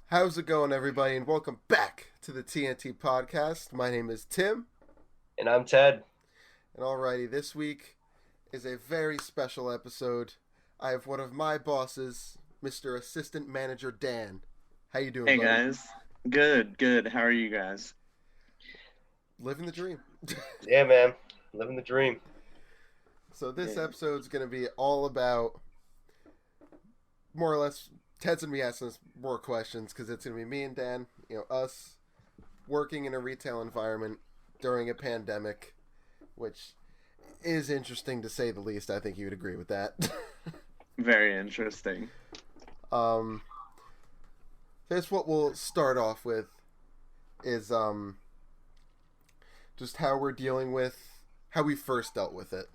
How's it going, everybody, and welcome back to the TnT podcast. My name is Tim, And I'm Ted. and alrighty, this week is a very special episode. I have one of my bosses, Mr. Assistant Manager Dan. How you doing, Hey buddy? guys. Good, good. How are you guys? Living the dream. Yeah, man. Living the dream. So this Yeah. episode's going to be all about, more or less, Ted's going to be asking us more questions because it's going to be me and Dan, us working in a retail environment during a pandemic, which is interesting to say the least. I think you would agree with that. Very interesting. um, that's what we'll start off with is just how we're dealing with how we first dealt with it.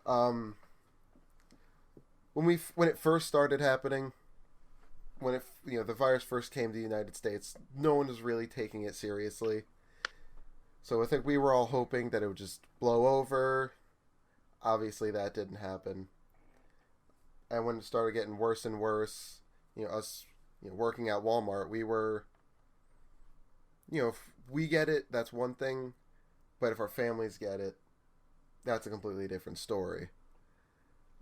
Um, when it first started happening, when the virus first came to the United States, no one was really taking it seriously. So I think we were all hoping that it would just blow over. Obviously, that didn't happen. And when it started getting worse and worse, us, working at Walmart, we were, if we get it, that's one thing. But if our families get it, that's a completely different story.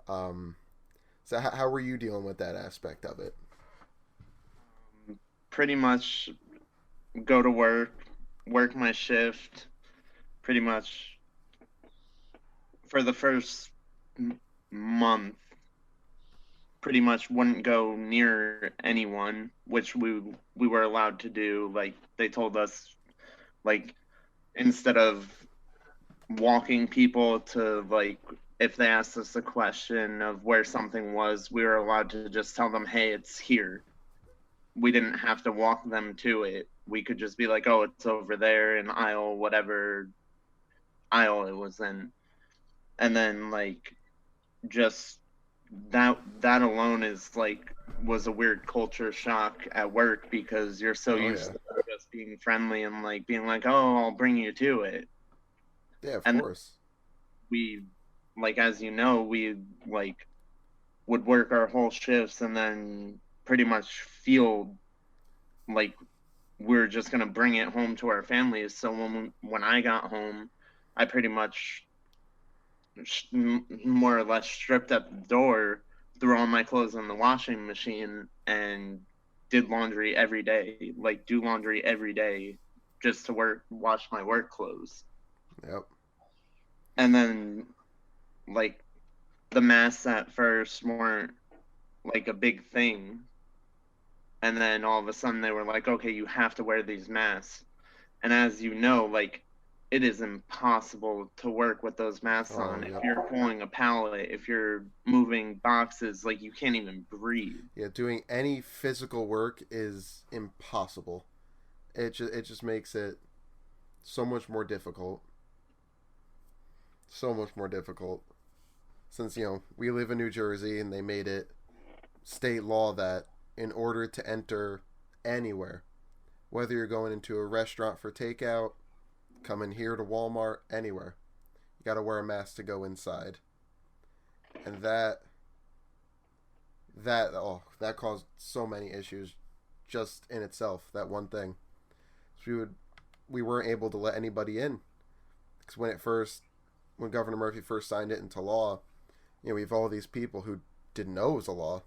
Um, so how were you dealing with that aspect of it? Pretty much go to work, work my shift, pretty much for the first month, pretty much wouldn't go near anyone, which we were allowed to do. Like they told us, like instead of walking people to like if they asked us a question of where something was, we were allowed to just tell them, "Hey, it's here." We didn't have to walk them to it. We could just be like, "Oh, it's over there in aisle whatever aisle it was in." And then like just that alone is like was a weird culture shock at work because you're so Oh used yeah, to just being friendly and like being like, "Oh, I'll bring you to it." yeah, of And course. we like as you know, we like would work our whole shifts and then pretty much feel like we're just gonna bring it home to our families. So when I got home, I pretty much more or less stripped at the door, threw all my clothes in the washing machine, and did laundry every day. Like do laundry every day, just to wash my work clothes. Yep. And then like the masks at first weren't like a big thing, and then all of a sudden they were like, okay, you have to wear these masks. And as you know, like it is impossible to work with those masks Oh on. If yep. you're pulling a pallet, if you're moving boxes, like you can't even breathe. Yeah, doing any physical work is impossible. It just makes it so much more difficult. So much more difficult. Since, we live in New Jersey and they made it state law that in order to enter anywhere, whether you're going into a restaurant for takeout, coming here to Walmart, anywhere, you got to wear a mask to go inside. And that caused so many issues just in itself, that one thing. So we weren't able to let anybody in because when Governor Murphy first signed it into law, we have all these people who didn't know it was a law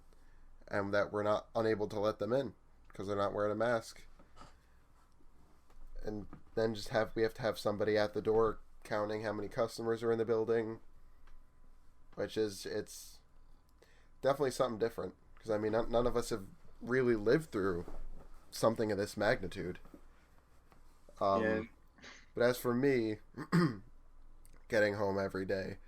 and that we're not unable to let them in because they're not wearing a mask. And then we have to have somebody at the door counting how many customers are in the building, which is it's definitely something different because I mean none of us have really lived through something of this magnitude. Yeah. Um, but as for me, getting home every day,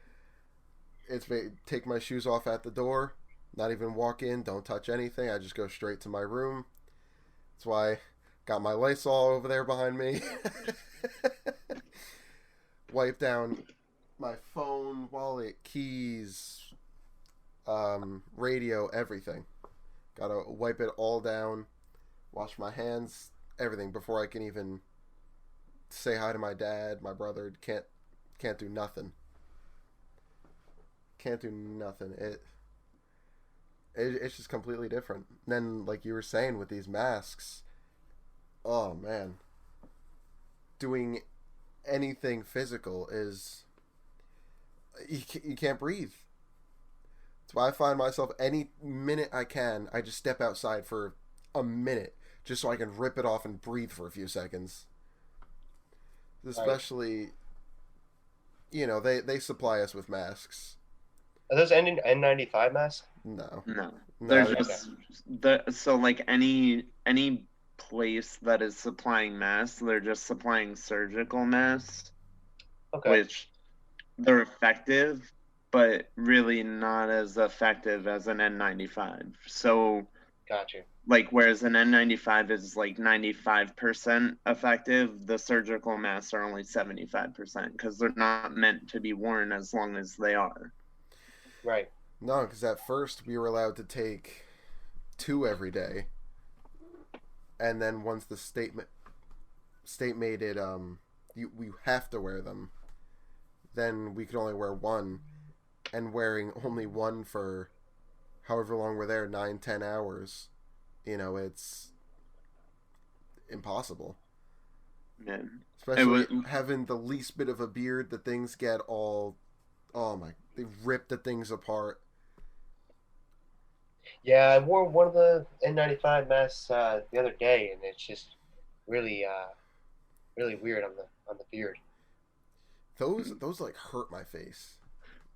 take my shoes off at the door, not even walk in, don't touch anything. I just go straight to my room. That's why I got my Lysol over there behind me. Wipe down my phone, wallet, keys, radio, everything. Gotta wipe it all down, wash my hands, everything before I can even say hi to my dad, my brother. Can't do nothing. Can't do nothing. it's just completely different. And then, like you were saying with these masks, oh man, doing anything physical is you can't breathe. That's why I find myself any minute I can, I just step outside for a minute just so I can rip it off and breathe for a few seconds. Right. Especially, they supply us with masks. Are those N95 masks? No, No, they're no, Okay. just so like any place that is supplying masks, they're just supplying surgical masks, Okay. which they're effective, but really not as effective as an N95. So Got you. like whereas an N95 is like 95% effective, the surgical masks are only 75% because they're not meant to be worn as long as they are. Right. no, because at first we were allowed to take two every day, and then once the state made it you have to wear them, then we could only wear one, and wearing only one for however long we're there, 9-10 hours, it's impossible. Man, it Especially was having the least bit of a beard, the things get all, oh my, they rip the things apart. Yeah, I wore one of the N95 masks the other day, and it's just really, really weird on the beard. Those like hurt my face.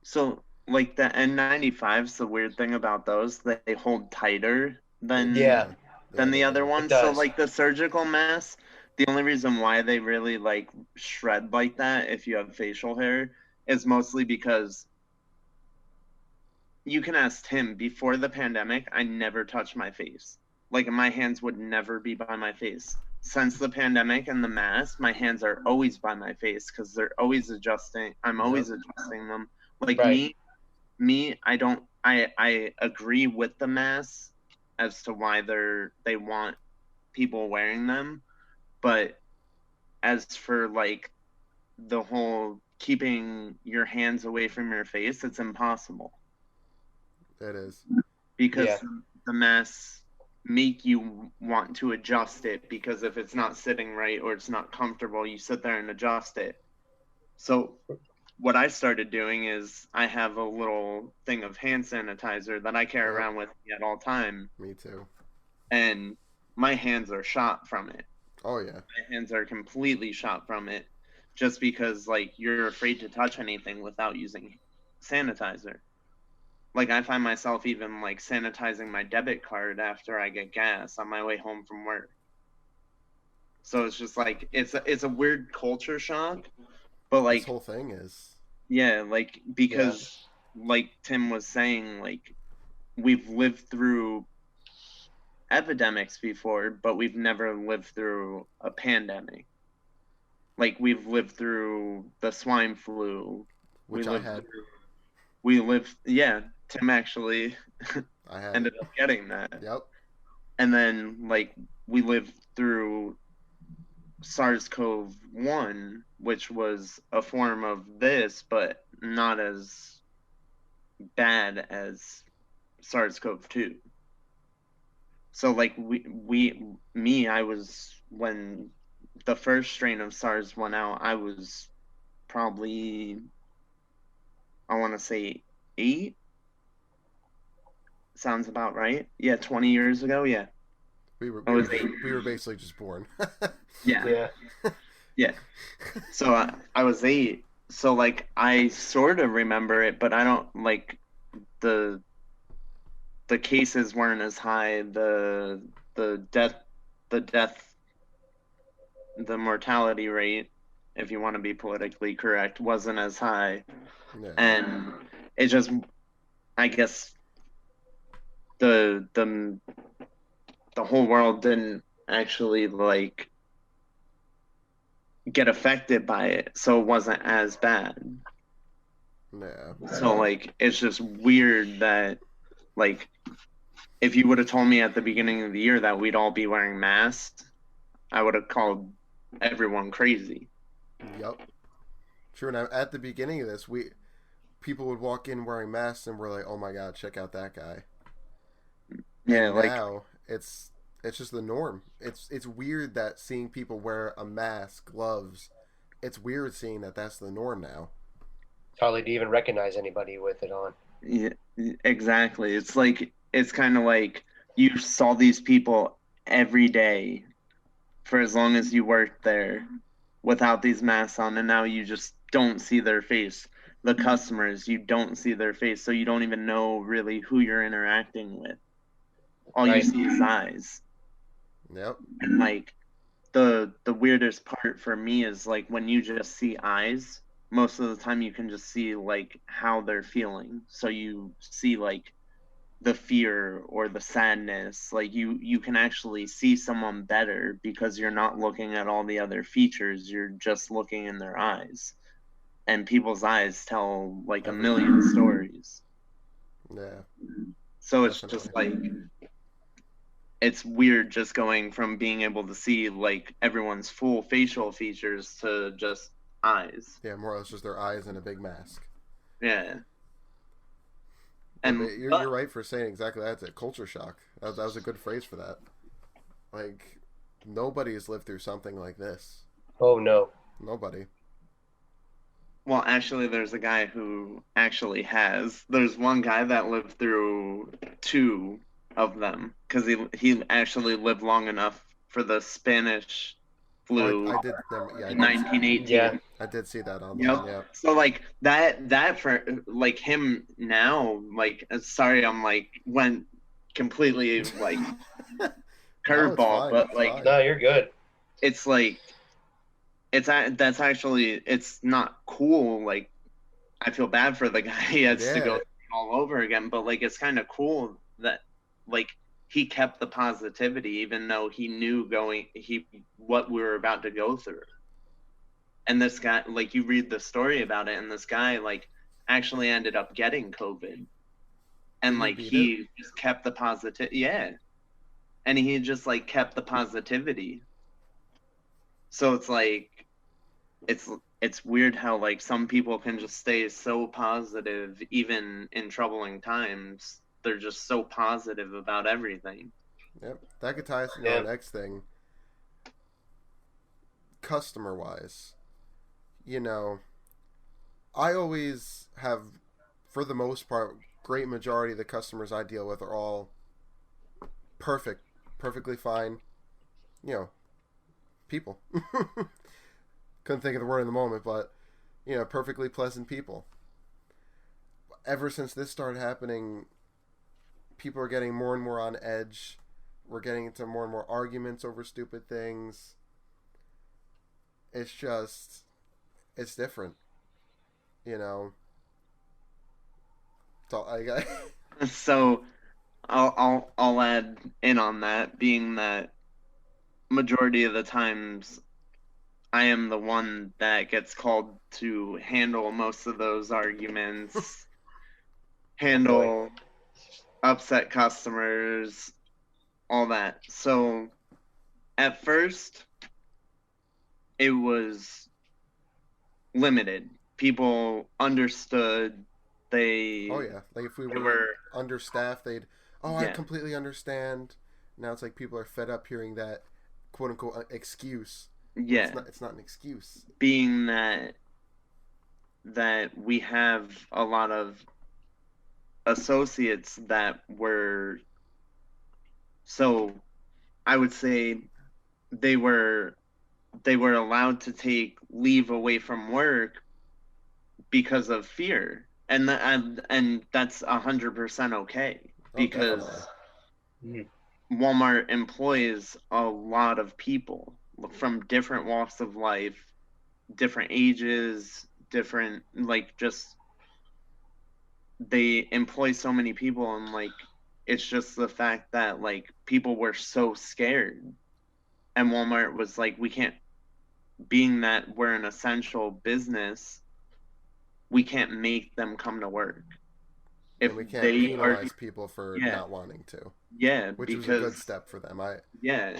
so like the N95s, the weird thing about those, they hold tighter They Yeah, yeah, than they the other do. it ones. So does. like the surgical masks, the only reason why they really like shred like that if you have facial hair is mostly because you can ask Tim before the pandemic, I never touched my face. Like my hands would never be by my face. Since the pandemic and the mask, my hands are always by my face because they're always adjusting. I'm Yep. always adjusting them. Like Right. me, I don't. I agree with the masks as to why they want people wearing them, but as for like the whole keeping your hands away from your face, it's impossible It is. Yeah. because the masks make you want to adjust it because if it's not sitting right or it's not comfortable, you sit there and adjust it. So what I started doing is I have a little thing of hand sanitizer that I carry Yep. around with me at all time, Me too. and my hands are shot from it. Oh yeah. My hands are completely shot from it just because like you're afraid to touch anything without using sanitizer. Like I find myself even like sanitizing my debit card after I get gas on my way home from work. So it's just like it's a weird culture shock, but This like whole thing is. yeah, like Yeah. because like Tim was saying, like we've lived through epidemics before, but we've never lived through a pandemic. Like we've lived through the swine flu. We Which I lived had. we lived yeah, Tim actually I had it. ended up getting that. Yep. And then like we lived through SARS-CoV-1, which was a form of this, but not as bad as SARS-CoV-2. So like I was when the first strain of SARS went out, I was probably I want to say 8. Sounds about right. Yeah, 20 years ago. Yeah, We were I we was were 8. we were basically just born. Yeah, Yeah. yeah. So I was 8. So like I sort of remember it, but I don't like the the cases weren't as high. The death the death the mortality rate, if you want to be politically correct, wasn't as high, Yeah. and it just I guess the the whole world didn't actually like get affected by it, so it wasn't as bad. Yeah. So like it's just weird that like if you would have told me at the beginning of the year that we'd all be wearing masks, I would have called everyone crazy. Yep. True. And at the beginning of this, people would walk in wearing masks, and we're like, "Oh my god, check out that guy." Yeah, And like now it's just the norm. It's weird that seeing people wear a mask, gloves. It's weird seeing that that's the norm now. It's hardly to even recognize anybody with it on. yeah, exactly. It's like it's kind of like you saw these people every day for as long as you worked there without these masks on, and now you just don't see their face. The customers, you don't see their face, so you don't even know really who you're interacting with. All you Right. see is eyes. Yep. And like the weirdest part for me is like when you just see eyes, most of the time you can just see like how they're feeling. So you see like the fear or the sadness. Like you can actually see someone better because you're not looking at all the other features, you're just looking in their eyes. And people's eyes tell like a Everything. million stories. Yeah. So it's just Definitely. like it's weird just going from being able to see like everyone's full facial features to just eyes. Yeah. More or less just their eyes and a big mask. Yeah. Yeah, but And you're right for saying exactly that. It's a culture shock. That was a good phrase for that. Like nobody has lived through something like this. Oh no. well, Nobody. actually there's a guy who actually has. There's one guy that lived through two of them because he actually lived long enough for the Spanish Oh, flu I did. Yeah, in 1918. Yeah. I did see that online. Yep. Yeah. So like that for like him now, like sorry, I'm like went completely like No, it's curveball, fine. but It's like fine. No, you're good. it's like that's actually it's not cool. Like I feel bad for the guy he has to go Yeah. through it all over again, but like it's kind of cool that like he kept the positivity even though he knew going he what we were about to go through. And this guy, like you read the story about it, and this guy like actually ended up getting COVID, and Did he like beat it? he just kept the positive, yeah, and he just like kept the positivity. So it's like it's it's weird how like some people can just stay so positive even in troubling times. They're just so positive about everything. Yep. That could tie us into our Yeah. next thing. Customer wise, you know, I always have, for the most part, great majority of the customers I deal with are all perfect, perfectly fine. You know, people. Couldn't think of the word in the moment, but perfectly pleasant people. Ever since this started happening, people are getting more and more on edge. We're getting into more and more arguments over stupid things. It's just, it's different, you know. So I So I'll add in on that, being that majority of the times I am the one that gets called to handle most of those arguments, Oh boy. handle upset customers, all that. So at first, it was limited. People understood. oh They yeah, like if we they were were understaffed, they'd, oh, I yeah completely understand. Now it's like people are fed up hearing that quote unquote excuse when yeah it's not an excuse. being that we have a lot of associates that were so I would say they were they were allowed to take leave away from work because of fear, and that's 100% okay Oh, definitely. because Mm. Walmart employs a lot of people from different walks of life, different ages, different like just they employ so many people, and like it's just the fact that like people were so scared, and Walmart was like we can't, being that we're an essential business, we can't make them come to work And if we can't they are, penalize people for yeah, not wanting to, yeah, which was a good because step for them. I yeah,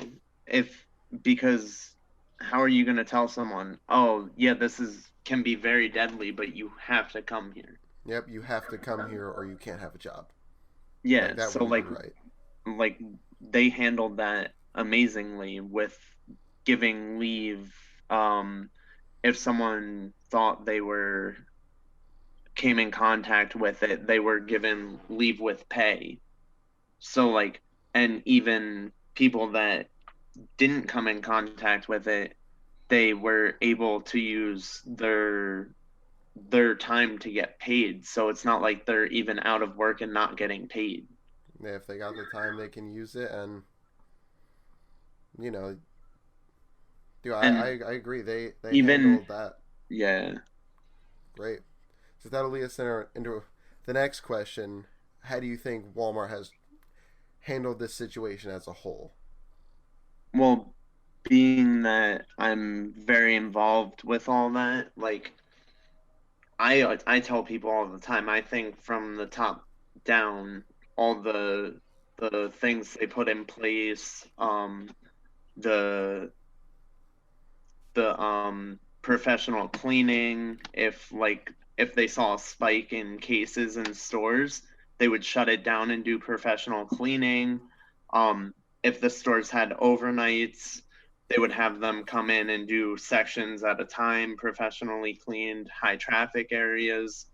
if because how are you going to tell someone, oh yeah, this is can be very deadly, but you have to come here? Yep, you have to come here or you can't have a job. Yeah, Like that so wouldn't be like right. like they handled that amazingly with giving leave if someone thought they were came in contact with it, they were given leave with pay. So like, and even people that didn't come in contact with it, they were able to use their time to get paid. So it's not like they're even out of work and not getting paid. Yeah, if they got the time, they can use it, and you know, dude, And I agree. They even handled that yeah, great. So that'll lead us into the next question. How do you think Walmart has handled this situation as a whole? well, being that I'm very involved with all that, like I tell people all the time, I think from the top down, all the things they put in place, the professional cleaning, if they saw a spike in cases in stores, they would shut it down and do professional cleaning. If the stores had overnights, they would have them come in and do sections at a time, professionally cleaned high traffic areas.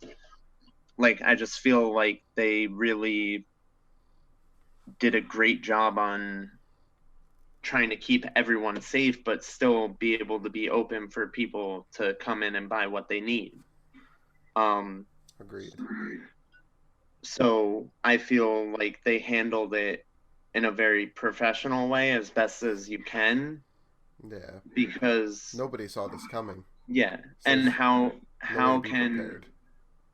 Like I just feel like they really did a great job on trying to keep everyone safe, but still be able to be open for people to come in and buy what they need. Um, Agreed. so I feel like they handled it in a very professional way as best as you can Yeah. because Nobody saw this coming, yeah, so and no way to how be can prepared.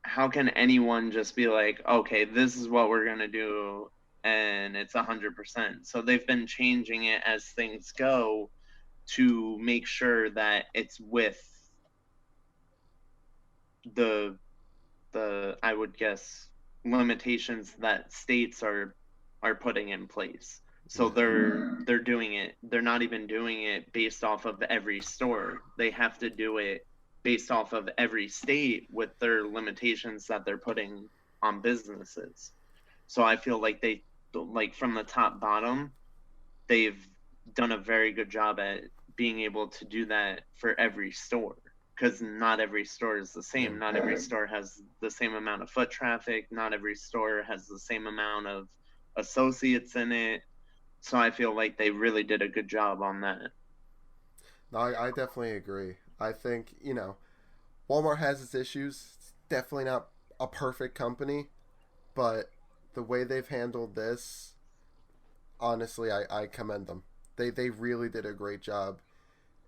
how can anyone just be like, okay, this is what we're gonna do, and it's 100%. So they've been changing it as things go to make sure that it's with the I would guess limitations that states are putting in place. So Yeah. they're doing it. They're not even doing it based off of every store. They have to do it based off of every state with their limitations that they're putting on businesses. So I feel like they like from the top bottom, they've done a very good job at being able to do that for every store because not every store is the Yeah. same. Not every store has the same amount of foot traffic. Not every store has the same amount of associates in it. So I feel like they really did a good job on that. No, I definitely agree. I think, Walmart has its issues. It's definitely not a perfect company, but the way they've handled this, honestly, I commend them. They really did a great job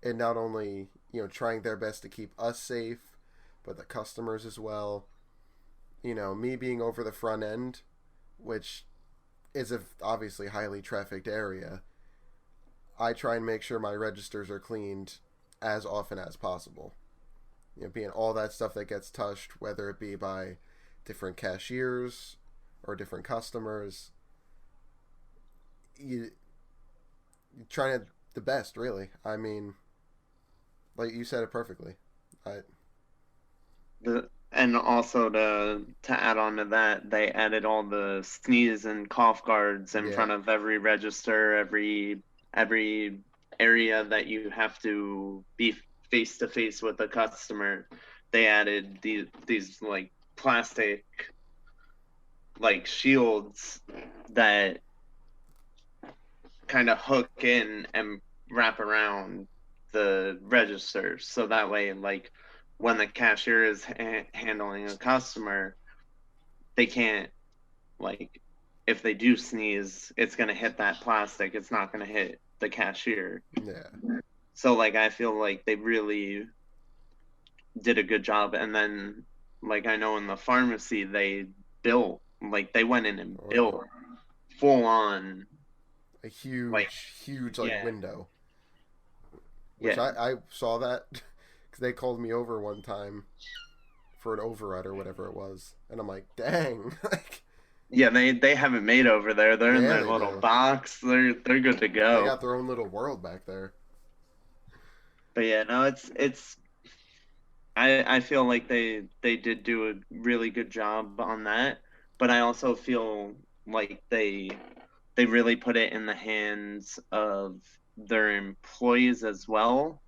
in not only, trying their best to keep us safe, but the customers as well. Me being over the front end, which is a obviously highly trafficked area, I try and make sure my registers are cleaned as often as possible. Being all that stuff that gets touched, whether it be by different cashiers or different customers, you trying to the best, really. I mean, like you said it perfectly. I And also to add on to that, they added all the sneeze and cough guards in Yeah, front of every register, every area that you have to be face to face with a customer. They added these like plastic like shields that kind of hook in and wrap around the registers so that way like when the cashier is handling a customer they can't like if they do sneeze it's going to hit that plastic, it's not going to hit the cashier. yeah. So like I feel like they really did a good job. And then like I know in the pharmacy they built like they went in and Oh yeah, built full on a like huge like yeah, window, which yeah, I saw that because they called me over one time for an override or whatever it was, and I'm like, dang, like yeah, they have it made over there. They're in yeah, their they little do. box. They're good to They go. got their own little world back there. But yeah, no, it's I feel like they did do a really good job on that. But I also feel like they really put it in the hands of their employees as well.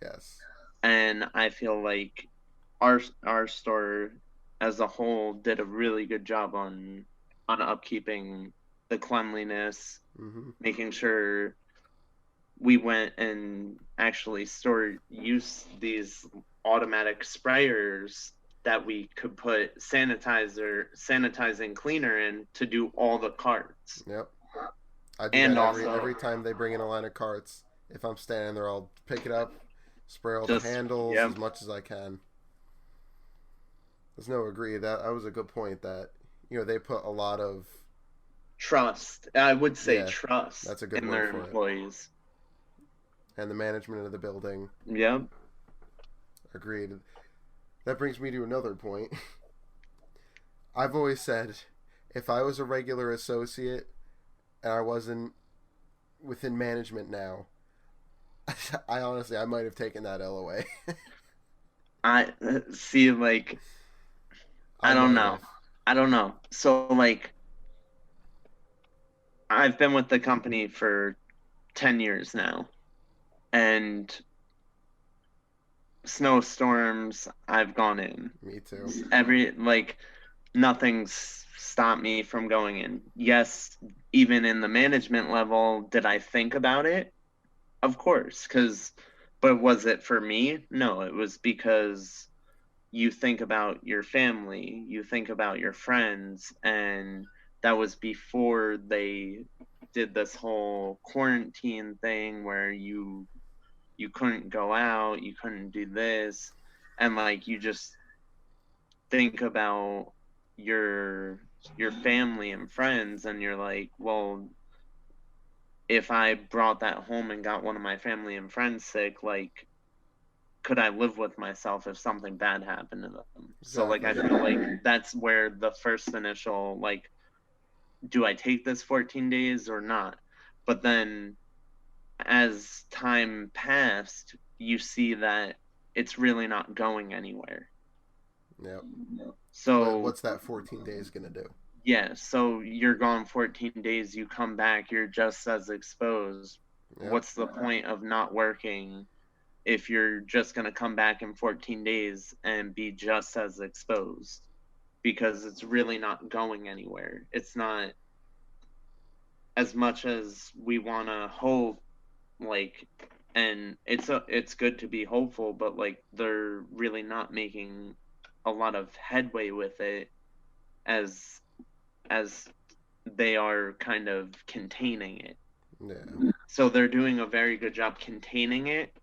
Yes. And I feel like our store as a whole did a really good job on upkeeping the cleanliness, Mm-hmm. making sure we went and actually used these automatic sprayers that we could put sanitizing cleaner in to do all the carts. Yep. I do And that also every time they bring in a line of carts. If I'm standing there, I'll pick it up, spray all the just handles yep. as much as I can. There's no agree. That was a good point. That they put a lot of trust. I would say Yeah, trust that's a good in word their for it. employees. And the management of the building. Yep. Agreed. That brings me to another point. I've always said, if I was a regular associate and I wasn't within management now, I might have taken that L away. I see, like, I don't might know. have. I don't know. So, like, I've been with the company for 10 years now, and snowstorms, I've gone in. Me too. Nothing's stopped me from going in. Yes, even in the management level, did I think about it? Of course, but was it for me? No, it was because you think about your family, you think about your friends, and that was before they did this whole quarantine thing where you couldn't go out, you couldn't do this, and like you just think about your family and friends, and you're like, well, if I brought that home and got one of my family and friends sick, like, could I live with myself if something bad happened to them? Exactly. So like I feel like that's where the first initial, like, do I take this 14 days or not? But then as time passed, you see that it's really not going anywhere. Yep. So what's that 14 days gonna do? Yeah, so you're gone 14 days, you come back, you're just as exposed. Yep. What's the point of not working if you're just going to come back in 14 days and be just as exposed? Because it's really not going anywhere. It's not, as much as we want to hope, like, and it's good to be hopeful, but like they're really not making a lot of headway with it as they are kind of containing it. Yeah. So they're doing a very good job containing it,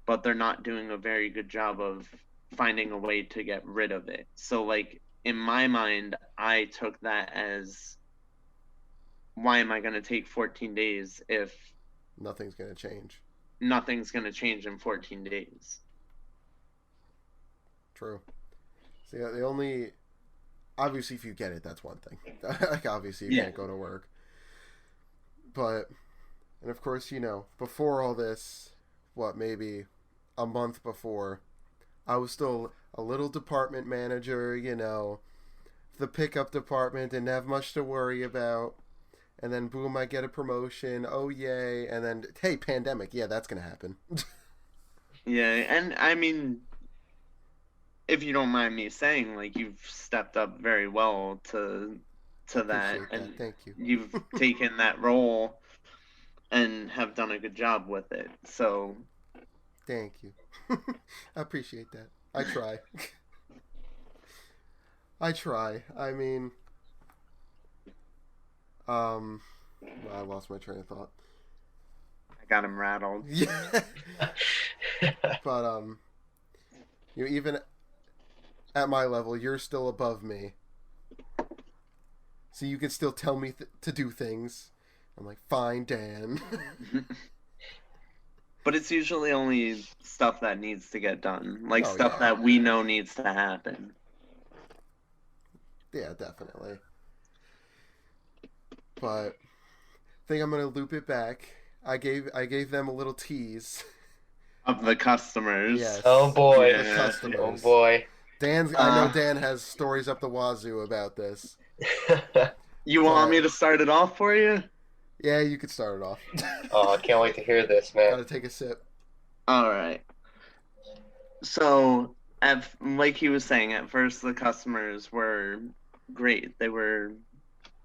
but they're not doing a very good job of finding a way to get rid of it. So like in my mind, I took that as, why am I going to take 14 days if nothing's going to change? Nothing's going to change in 14 days. True. See, the only, obviously if you get it, that's one thing. Like obviously you can't go to work. But, and of course, before all this, maybe a month before, I was still a little department manager, the pickup department, didn't have much to worry about. And then boom, I get a promotion. Oh yay! And then hey, pandemic. Yeah, that's gonna happen. Yeah, and I mean, if you don't mind me saying, like, you've stepped up very well to that, and thank you. You've taken that role and have done a good job with it. So thank you. I appreciate that. I try. I mean, I lost my train of thought. I got him rattled. Yeah. But even at my level, you're still above me, so you can still tell me to do things. I'm like, fine, Dan. But it's usually only stuff that needs to get done, like stuff that we know needs to happen. Yeah, definitely. But I think I'm gonna loop it back. I gave them a little tease of the customers. Yes. Oh boy. The customers. Oh boy. I know Dan has stories up the wazoo about this. You want me to start it off for you? Yeah, you could start it off. Oh, I can't wait to hear this, man. Gotta take a sip. All right. So, like he was saying, at first the customers were great. They were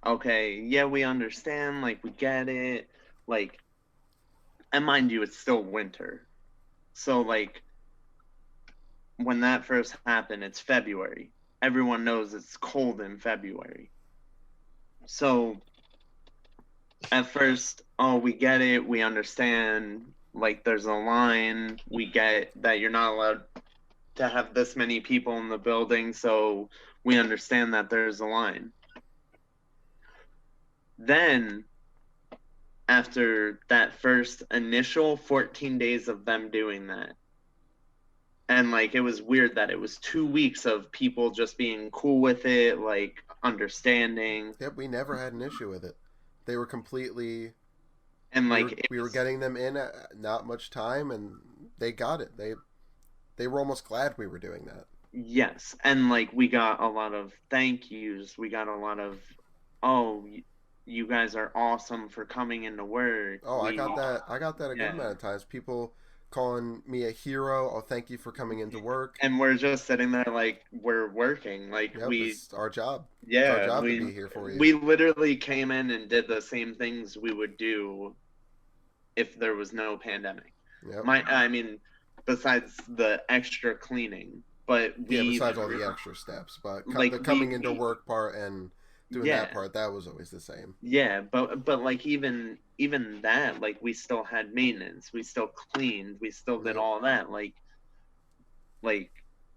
okay. Yeah, we understand. Like, we get it. Like, and mind you, it's still winter. So, like, when that first happened, it's February. Everyone knows it's cold in February. So, at first, oh, we get it. We understand. Like, there's a line. We get that you're not allowed to have this many people in the building, so we understand that there's a line. Then, after that first initial 14 days of them doing that, and like it was weird that it was 2 weeks of people just being cool with it, like understanding, Yep, we never had an issue with it. They were completely. and We like were it we were was, getting them in at not much time, and they got it. They were almost glad we were doing that. yes, and like we got a lot of thank yous. We got a lot of, oh, you guys are awesome for coming into work. Oh, I got that. I got that a good Yeah. amount of times. People calling me a hero. Oh, thank you for coming into work. And we're just sitting there like we're working. Like Yep, it's our job. It's our yeah, job to be here for you. we literally came in and did the same things we would do if there was no pandemic. Yep. I mean, besides the extra cleaning, but we Yeah, besides even all the extra steps, but like the coming into work part and doing yeah, that part, that was always the same. yeah, but like even that, like we still had maintenance, we still cleaned, we still did Yep. all that. Like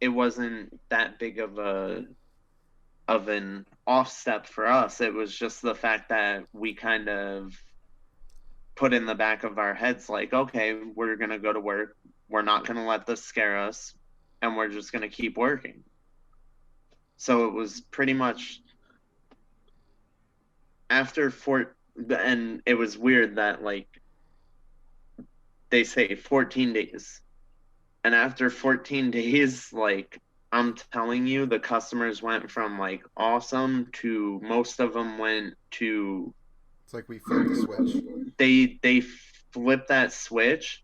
it wasn't that big of an off step for us. It was just the fact that we kind of put in the back of our heads like, okay, we're going to go to work. We're not going to let this scare us, and we're just going to keep working. So it was pretty much after and it was weird that like they say 14 days. And after 14 days, like I'm telling you, the customers went from like awesome to most of them went to It's like we flipped the switch. they flipped that switch,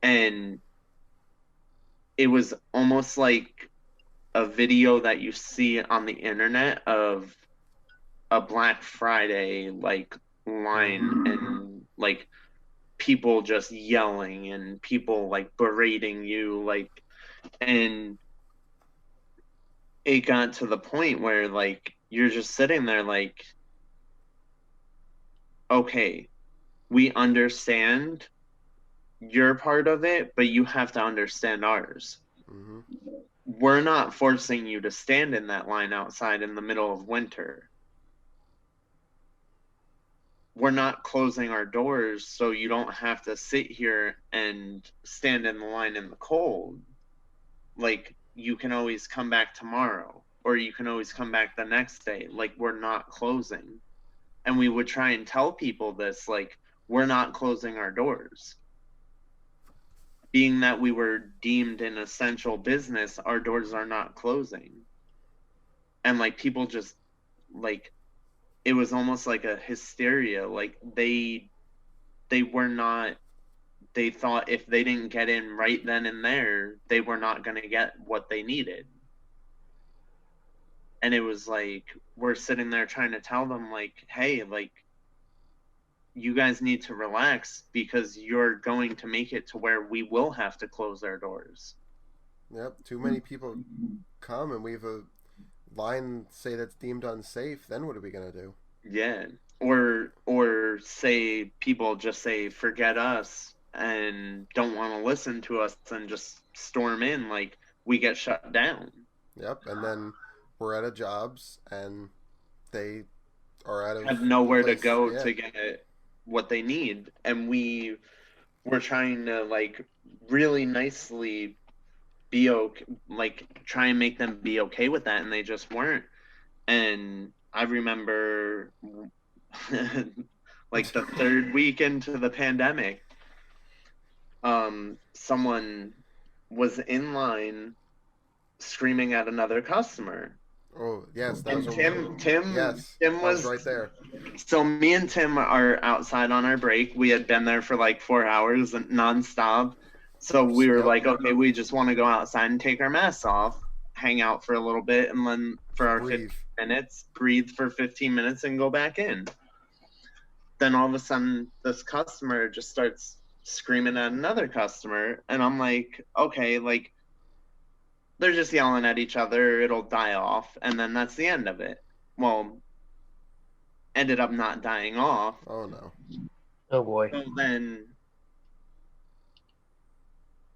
and it was almost like a video that you see on the internet of a Black Friday like line and like people just yelling and people like berating you, like, and it got to the point where like you're just sitting there like, okay, we understand your part of it, but you have to understand ours. Mm-hmm. We're not forcing you to stand in that line outside in the middle of winter. We're not closing our doors so you don't have to sit here and stand in the line in the cold. Like, you can always come back tomorrow, or you can always come back the next day. Like, we're not closing. And we would try and tell people this, like, we're not closing our doors. Being that we were deemed an essential business, our doors are not closing. And like people just like, it was almost like a hysteria. Like they were not, they thought if they didn't get in right then and there, they were not going to get what they needed. And it was like, we're sitting there trying to tell them like, hey, like, you guys need to relax because you're going to make it to where we will have to close our doors. Yep. Too many people come and we have a line say that's deemed unsafe. Then what are we gonna do? Yeah. Or say people just say forget us and don't want to listen to us and just storm in, like we get shut down. Yep. And then we're out of jobs and they are out of Have nowhere to place. go Yeah. to get what they need, and we were trying to like really nicely be okay, like try and make them be okay with that, and they just weren't. And I remember like the third week into the pandemic, someone was in line screaming at another customer. Oh, yes, that And was yes, Tim I was was right there. so me and Tim are outside on our break. We had been there for like 4 hours nonstop. So we were Yep. like, okay, we just want to go outside and take our masks off, hang out for a little bit, and then for our Breathe. 15 minutes, breathe for 15 minutes and go back in. Then all of a sudden, this customer just starts screaming at another customer. And I'm like, okay, like, they're just yelling at each other. It'll die off. And then that's the end of it. Well, ended up not dying off. Oh no. Oh boy. So then,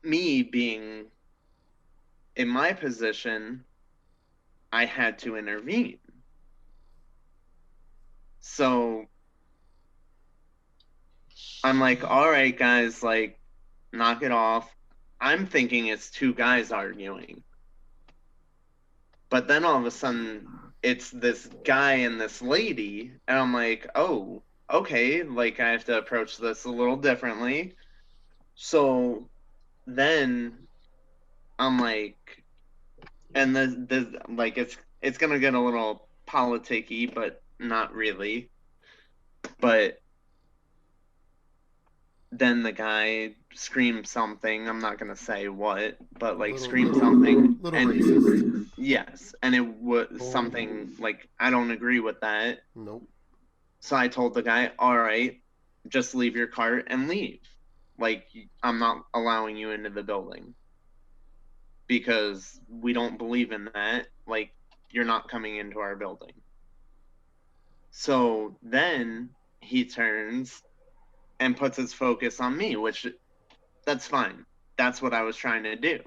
me being in my position, I had to intervene. So I'm like, all right, guys, like, knock it off. I'm thinking it's two guys arguing. But then all of a sudden, it's this guy and this lady. And I'm like, oh, okay, like, I have to approach this a little differently. So then I'm like, and this like, it's gonna get a little politicky, but not really. But then the guy screams something. I'm not gonna say what, but like screamed something. Little And racist. yes, and it was something like, I don't agree with that. Nope. So I told the guy, all right, just leave your cart and leave. Like, I'm not allowing you into the building because we don't believe in that. Like, you're not coming into our building. So then he turns and puts his focus on me, which, that's fine. That's what I was trying to do.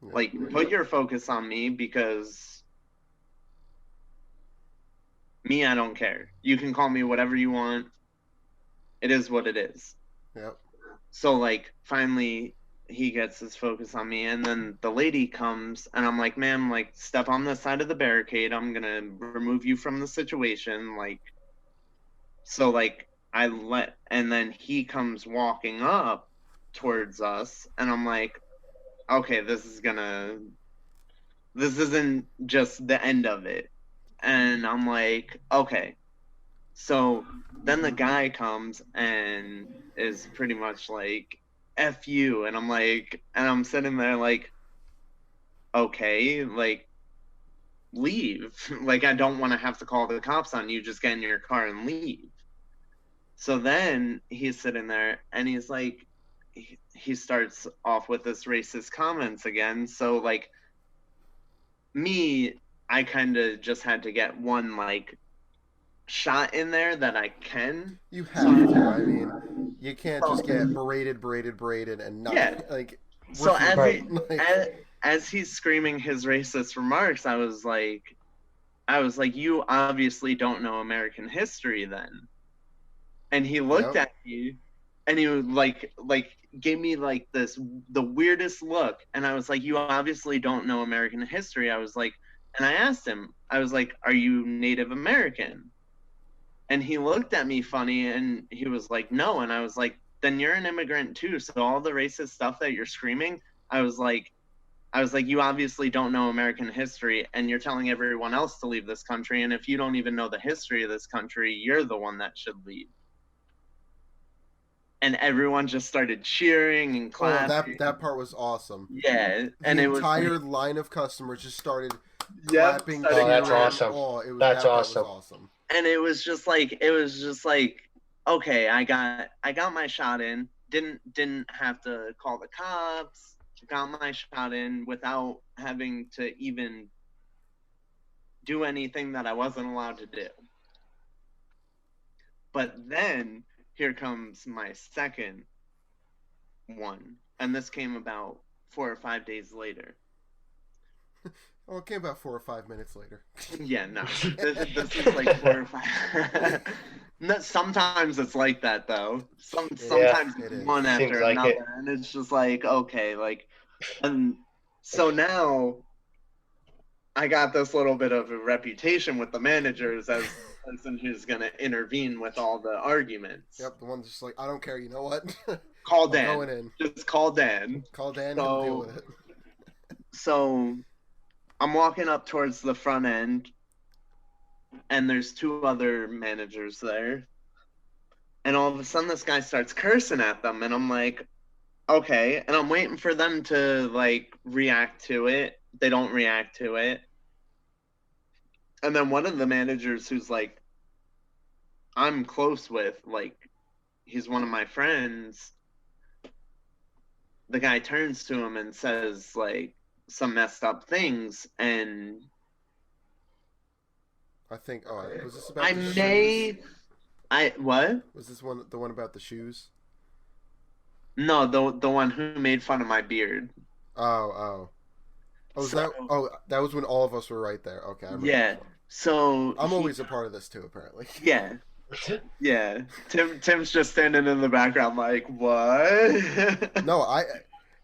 Yeah. Like, put your focus on me, because me, I don't care. You can call me whatever you want. It is what it is. Yep. So, like, finally he gets his focus on me, and then the lady comes, and I'm like, ma'am, like, step on the side of the barricade. I'm gonna remove you from the situation. Like, so, like, and then he comes walking up towards us, and I'm like, okay, this isn't just the end of it. And I'm like, okay. So then the guy comes and is pretty much like, F you. And I'm like, and I'm sitting there like, okay, like, leave. Like, I don't want to have to call the cops on you. Just get in your car and leave. So then he's sitting there and he's like, he starts off with this racist comments again. So, like, me, I kind of just had to get one, like, shot in there that I can. You have to. I mean, you can't just get berated, and not Yeah. like. So as, Right. as he's screaming his racist remarks, I was like, you obviously don't know American history then. And he looked at me, and he was like gave me like the weirdest look, and I was like, you obviously don't know American history. I was like, and I asked him, I was like, are you Native American? And he looked at me funny, and he was like, no. And I was like, then you're an immigrant too. So all the racist stuff that you're screaming, I was like, you obviously don't know American history, and you're telling everyone else to leave this country. And if you don't even know the history of this country, you're the one that should leave. And everyone just started cheering and clapping. That part was awesome. Yeah, and the it was entire like, line of customers just started yep, clapping. Oh, that's cheering. awesome. Oh, it was, That's that awesome. Part was awesome. And it was just like, okay, I got my shot in. Didn't have to call the cops. Got my shot in without having to even do anything that I wasn't allowed to do. But then here comes my second one, and this came about 4 or 5 days later. Oh, it came about 4 or 5 minutes later. Yeah, no, this is like 4 or 5. No, sometimes it's like that though. Sometimes it it's is. one Seems after like another, it. and it's just like, okay, like, and so now I got this little bit of a reputation with the managers as the person who's gonna intervene with all the arguments. Yep, the one's just like, I don't care. You know what? Call I'm Dan. going in. Just call Dan. Call Dan So- and deal with it. So I'm walking up towards the front end, and there's 2 other managers there. And all of a sudden, this guy starts cursing at them, and I'm like, okay. And I'm waiting for them to like react to it. They don't react to it. And then one of the managers who's like, I'm close with, like, he's one of my friends. The guy turns to him and says like some messed up things, and I think. Oh, was this about I the may, shoes? I what? Was this the one about the shoes? No, the one who made fun of my beard. Oh, oh. Oh, was that? So Oh, that was when all of us were right there. Okay, I remember yeah, this one. so I'm always a part of this too, apparently. yeah, yeah. Tim's just standing in the background like, what? No,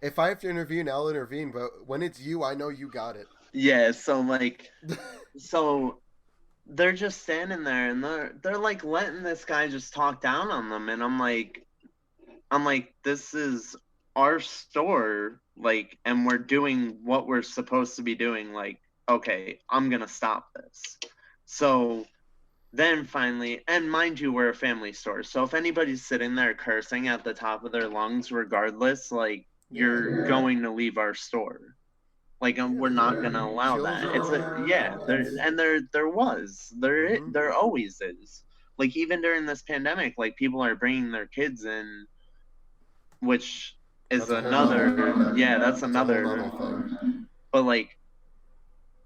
if I have to intervene, I'll intervene. But when it's you, I know you got it. Yeah, so like, so they're just standing there, and they're like letting this guy just talk down on them, and I'm like, this is our store, like, and we're doing what we're supposed to be doing. Like, okay, I'm gonna stop this. So then finally, and mind you, we're a family store, so if anybody's sitting there cursing at the top of their lungs, regardless, like, you're going to leave our store. Like, we're not gonna allow that. It's a yeah, there always is. Like, even during this pandemic, like, people are bringing their kids in, which is That's a whole nother another, yeah, that's That's a whole another nother thing. But like,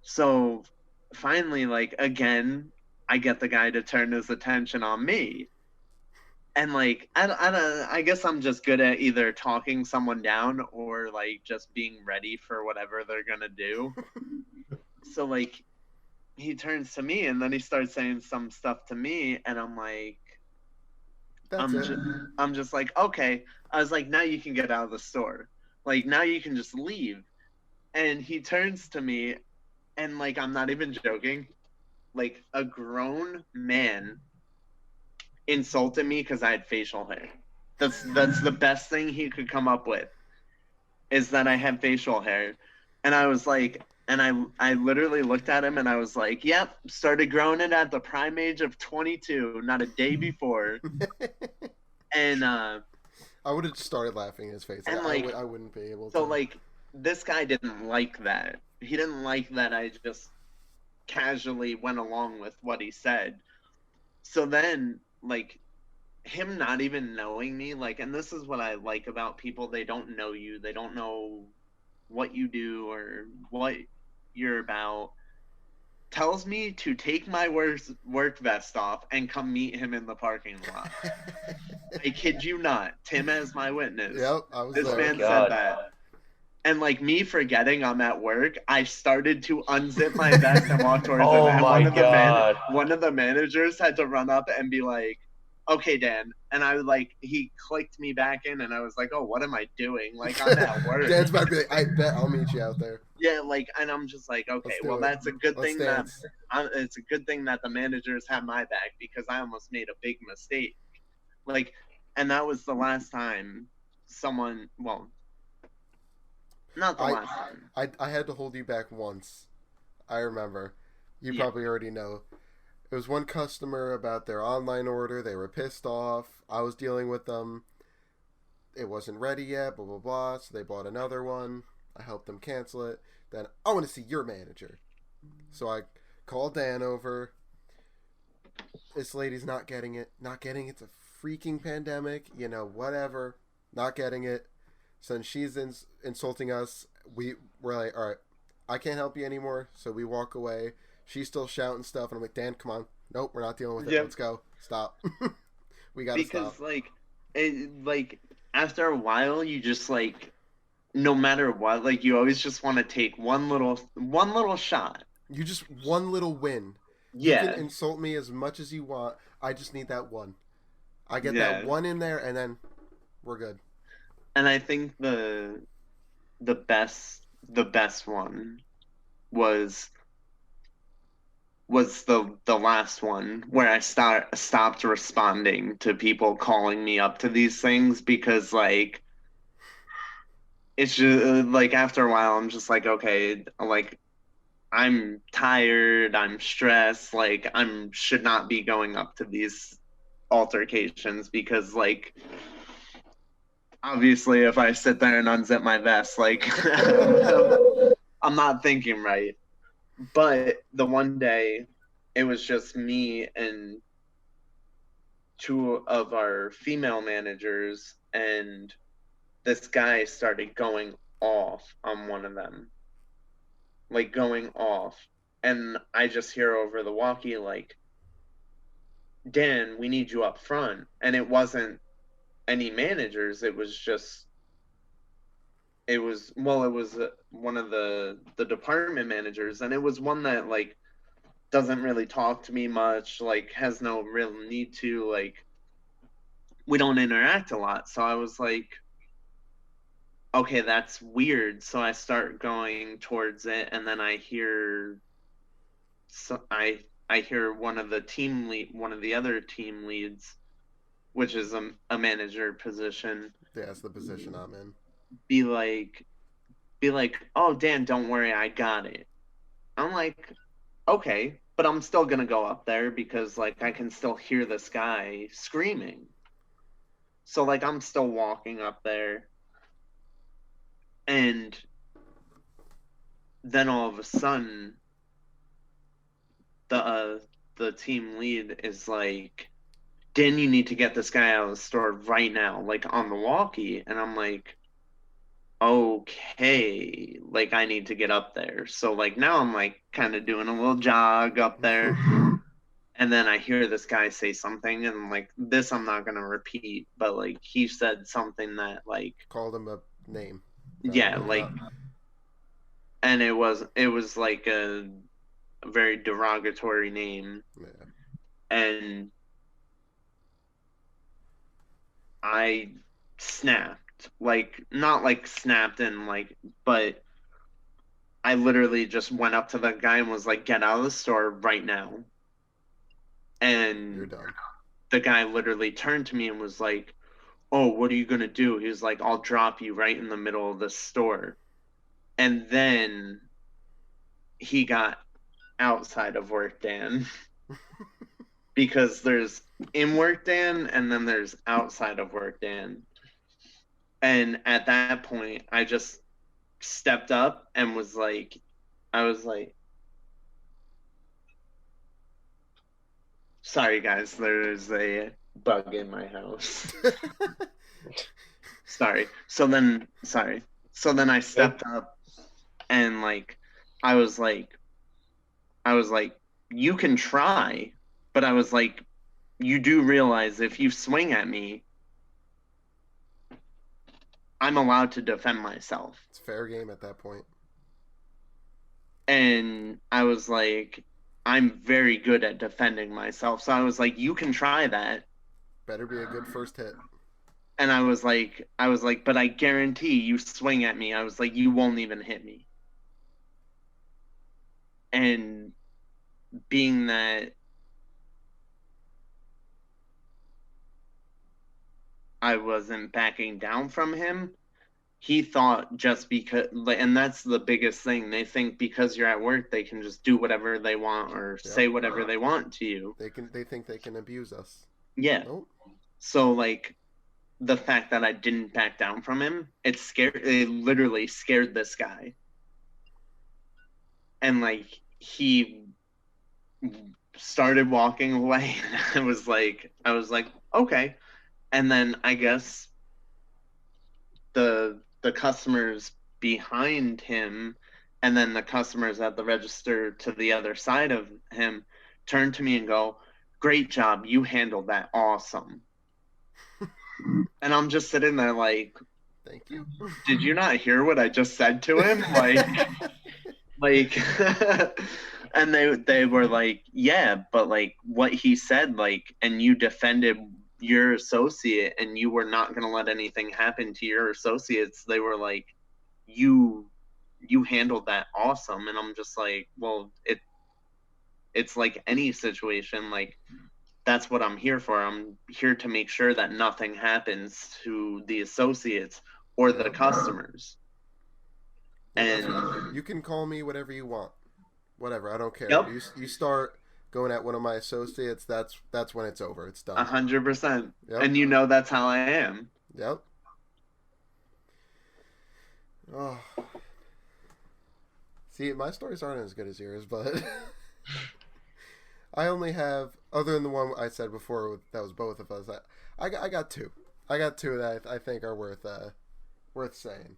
so finally, like, again, I get the guy to turn his attention on me. And like, I guess I'm just good at either talking someone down or like just being ready for whatever they're gonna do. So like, he turns to me and then he starts saying some stuff to me, and I'm like, That's it. I'm just like, okay. I was like, now you can get out of the store. Like, now you can just leave. And he turns to me, and like, I'm not even joking. Like, a grown man insulted me because I had facial hair. That's the best thing he could come up with, is that I have facial hair. And I was like, and I literally looked at him and I was like, yep, started growing it at the prime age of 22, not a day before. And I would have started laughing in his face. And like, I wouldn't be able to. So like, this guy didn't like that. He didn't like that I just casually went along with what he said. So then, like, him not even knowing me, like, and this is what I like about people, they don't know you, they don't know what you do or what you're about, tells me to take my work vest off and come meet him in the parking lot. I kid you not. Tim as my witness. Yep, I was This there. man said that. And like, me forgetting I'm at work, I started to unzip my vest and walk towards him. And one of the managers had to run up and be like, okay, Dan. And I was like, he clicked me back in, and I was like, oh, what am I doing? Like, I'm at work. Dan's about to be like, I bet I'll meet you out there. Yeah, like, and I'm just like, okay, well, that's a good thing that it's a good thing that the managers have my back, because I almost made a big mistake. Like, and that was the last time someone, well, not the last time. I had to hold you back once. I remember. You probably already know. It was one customer about their online order. They were pissed off. I was dealing with them. It wasn't ready yet, blah, blah, blah. So they bought another one. I helped them cancel it. Then, I want to see your manager. So I called Dan over. This lady's not getting it. Not getting it. It's a freaking pandemic. You know, whatever. Not getting it. So then she's insulting us. We're like, all right, I can't help you anymore. So we walk away. She's still shouting stuff. And I'm like, Dan, come on. Nope, we're not dealing with it. Let's go. Stop. We got to stop. Because, like, after a while, you just, like, no matter what, like, you always just want to take one little shot. You just one little win. Yeah. You can insult me as much as you want. I just need that one. I get that one in there, and then we're good. And I think the best one was the last one, where I stopped responding to people calling me up to these things, because like, it's just like, after a while I'm just like, okay, like, I'm tired, I'm stressed, like should not be going up to these altercations because like obviously if I sit there and unzip my vest, like I'm not thinking right. But the one day it was just me and two of our female managers, and this guy started going off on one of them, like going off. And I just hear over the walkie, like, Dan, we need you up front. And it wasn't any managers, it was just, it was, well, it was one of the department managers, and it was one that, like, doesn't really talk to me much, like, has no real need to, like, we don't interact a lot. So I was like, okay, that's weird. So I start going towards it, and then I hear, so I hear one of the other team leads, which is a manager position. Yeah, that's the position I'm in. Be like, oh Dan, don't worry, I got it. I'm like, okay, but I'm still gonna go up there because like I can still hear this guy screaming. So like I'm still walking up there, and then all of a sudden the team lead is like, Dan, you need to get this guy out of the store right now, like on the walkie. And I'm like, okay, like I need to get up there. So like now I'm like kind of doing a little jog up there. And then I hear this guy say something, and like this I'm not gonna repeat, but like he said something that like Called him a name. Yeah, like, and it was like a very derogatory name. Yeah. And I snapped, like not like snapped and like, but I literally just went up to the guy and was like, get out of the store right now. And You're done. the guy literally turned to me and was like, oh, what are you gonna do? He was like, I'll drop you right in the middle of the store. And then he got outside of work Dan. Because there's in work Dan and then there's outside of work Dan. And at that point, I just stepped up and was like, sorry guys, there's a bug in my house. Sorry. So then I stepped up and like, I was like, you can try, but I was like, you do realize if you swing at me, I'm allowed to defend myself. It's fair game at that point. And I was like, I'm very good at defending myself. So I was like, you can try that. Better be a good first hit. And I was like, but I guarantee you swing at me, I was like, you won't even hit me. And being that I wasn't backing down from him, he thought just because, and that's the biggest thing, they think because you're at work they can just do whatever they want or say whatever they want to you. They think they can abuse us. Yeah. Nope. So like the fact that I didn't back down from him, it literally scared this guy. And like he started walking away, and I was like, okay. And then I guess the customers behind him and then the customers at the register to the other side of him turn to me and go, great job, you handled that awesome. And I'm just sitting there like, thank you. Did you not hear what I just said to him? Like and they were like, yeah, but like what he said, like, and you defended your associate and you were not going to let anything happen to your associates. They were like, you handled that awesome. And I'm just like, well, it's like any situation, like that's what I'm here for. I'm here to make sure that nothing happens to the associates or the customers. And you can call me whatever you want. whatever. I don't care. Yep. You start going at one of my associates. That's when it's over. It's done. 100%. Yep. And you know that's how I am. Yep. Oh. See, my stories aren't as good as yours, but I only have, other than the one I said before that was both of us. I got two. I got two that I think are worth saying.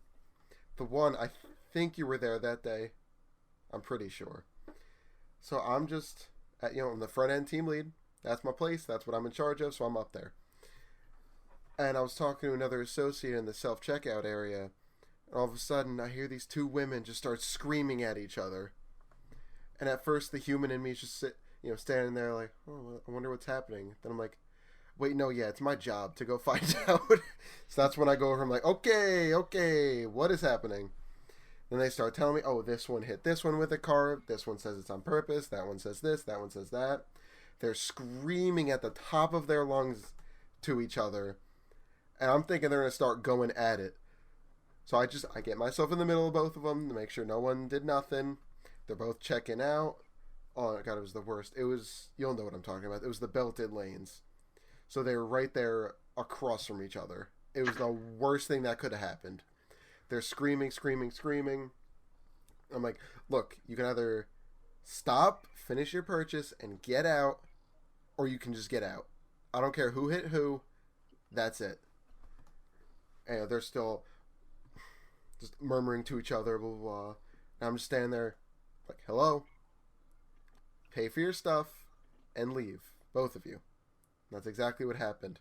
The one, I think you were there that day. I'm pretty sure. So I'm just I'm the front end team lead. That's my place. That's what I'm in charge of. So I'm up there. And I was talking to another associate in the self checkout area. And all of a sudden, I hear these two women just start screaming at each other. And at first, the human in me is just standing there like, oh, I wonder what's happening. Then I'm like, wait, no, yeah, it's my job to go find out. So that's when I go over. I'm like, okay, what is happening? Then they start telling me, oh, this one hit this one with a car. This one says it's on purpose. That one says this. That one says that. They're screaming at the top of their lungs to each other. And I'm thinking they're going to start going at it. So I get myself in the middle of both of them to make sure no one did nothing. They're both checking out. Oh, God, it was the worst. You'll know what I'm talking about. It was the belted lanes. So they were right there across from each other. It was the worst thing that could have happened. They're screaming. I'm like, look, you can either stop, finish your purchase, and get out, or you can just get out. I don't care who hit who. That's it. And they're still just murmuring to each other, blah, blah, blah. And I'm just standing there like, hello? Pay for your stuff and leave. Both of you. And that's exactly what happened.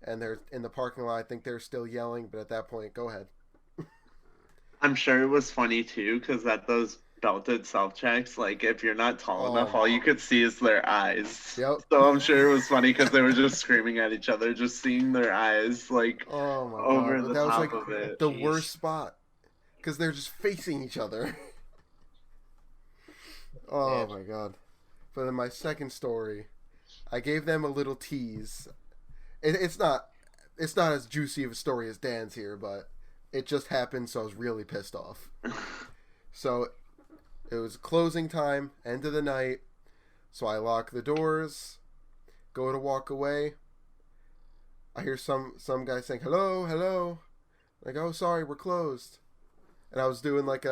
And they're in the parking lot. I think they're still yelling, but at that point, go ahead. I'm sure it was funny too, because at those belted self checks, like if you're not tall enough, all you could see is their eyes. Yep. So I'm sure it was funny because they were just screaming at each other, just seeing their eyes like over God. the That was top like of it. the Jeez. worst spot. Because they're just facing each other. Oh my God. But in my second story, I gave them a little tease. It's not as juicy of a story as Dan's here, but it just happened, so I was really pissed off. So it was closing time, end of the night. So I lock the doors, go to walk away. I hear some guy saying, hello. Like, oh, sorry, we're closed. And I was doing like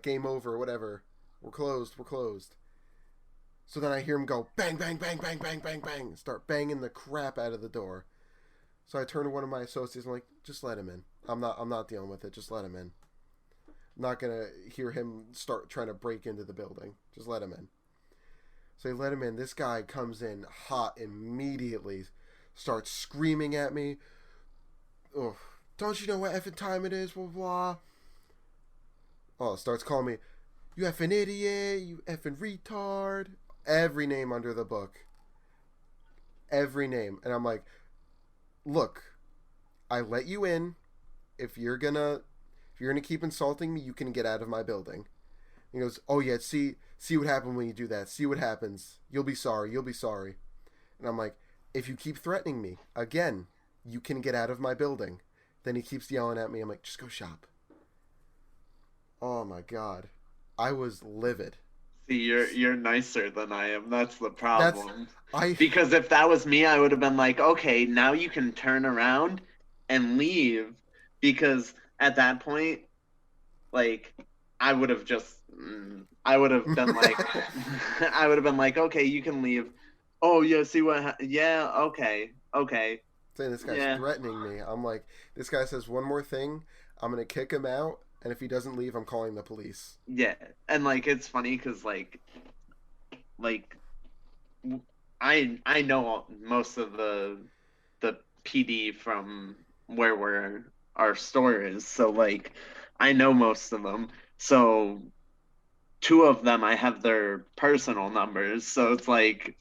game over or whatever. We're closed. So then I hear him go, bang, bang, bang, bang, bang, bang, bang. Start banging the crap out of the door. So I turn to one of my associates and I'm like, just let him in. I'm not dealing with it. Just let him in. I'm not going to hear him start trying to break into the building. Just let him in. So they let him in. This guy comes in hot immediately. Starts screaming at me. Oh, don't you know what effing time it is? Blah, blah. Oh, starts calling me, you effing idiot, you effing retard. Every name under the book. Every name. And I'm like, look, I let you in. If you're gonna keep insulting me, you can get out of my building. He goes, oh yeah, see what happens when you do that. See what happens. You'll be sorry. And I'm like, if you keep threatening me again, you can get out of my building. Then he keeps yelling at me. I'm like, just go shop. Oh my God. I was livid. See, you're nicer than I am. That's the problem. Because if that was me, I would have been like, okay, now you can turn around and leave. Because at that point, like, I would have been like, okay, you can leave. Oh yeah, see what? Yeah, okay. saying this guy's threatening me. I'm like, this guy says one more thing, I'm gonna kick him out. And if he doesn't leave, I'm calling the police. Yeah, and like it's funny because I know most of the PD from where our store is, so like I know most of them. So two of them I have their personal numbers, so it's like,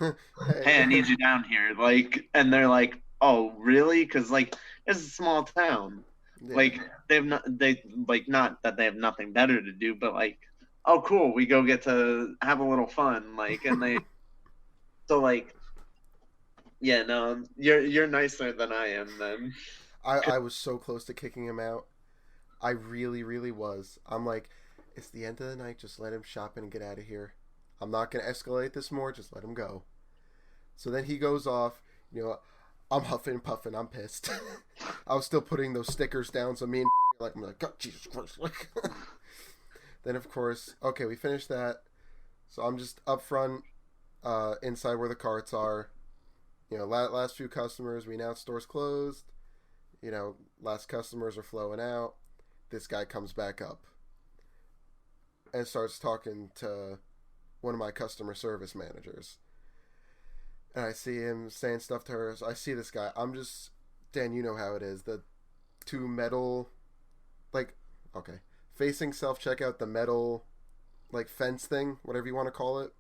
hey, I need you down here, like, and they're like, oh really? Because like it's a small town. Yeah. Like not that they have nothing better to do, but like, oh cool, we go get to have a little fun, like, and they so like, yeah, no, you're nicer than I am then. I was so close to kicking him out. I really was. I'm like, It's the end of the night. Just let him shop and get out of here. I'm not going to escalate this more. Just let him go. So then he goes off. You know, I'm huffing and puffing. I'm pissed. I was still putting those stickers down. So me and I'm like, God, Jesus Christ. Like, then, of course, okay, we finished that. So I'm just up front, inside where the carts are. You know, last few customers, we announced stores closed. You know, last customers are flowing out. This guy comes back up and starts talking to one of my customer service managers. And I see him saying stuff to her. So I see this guy. I'm just, Dan, you know how it is. The two metal, like, okay, facing self-checkout, the metal, like, fence thing, whatever you want to call it,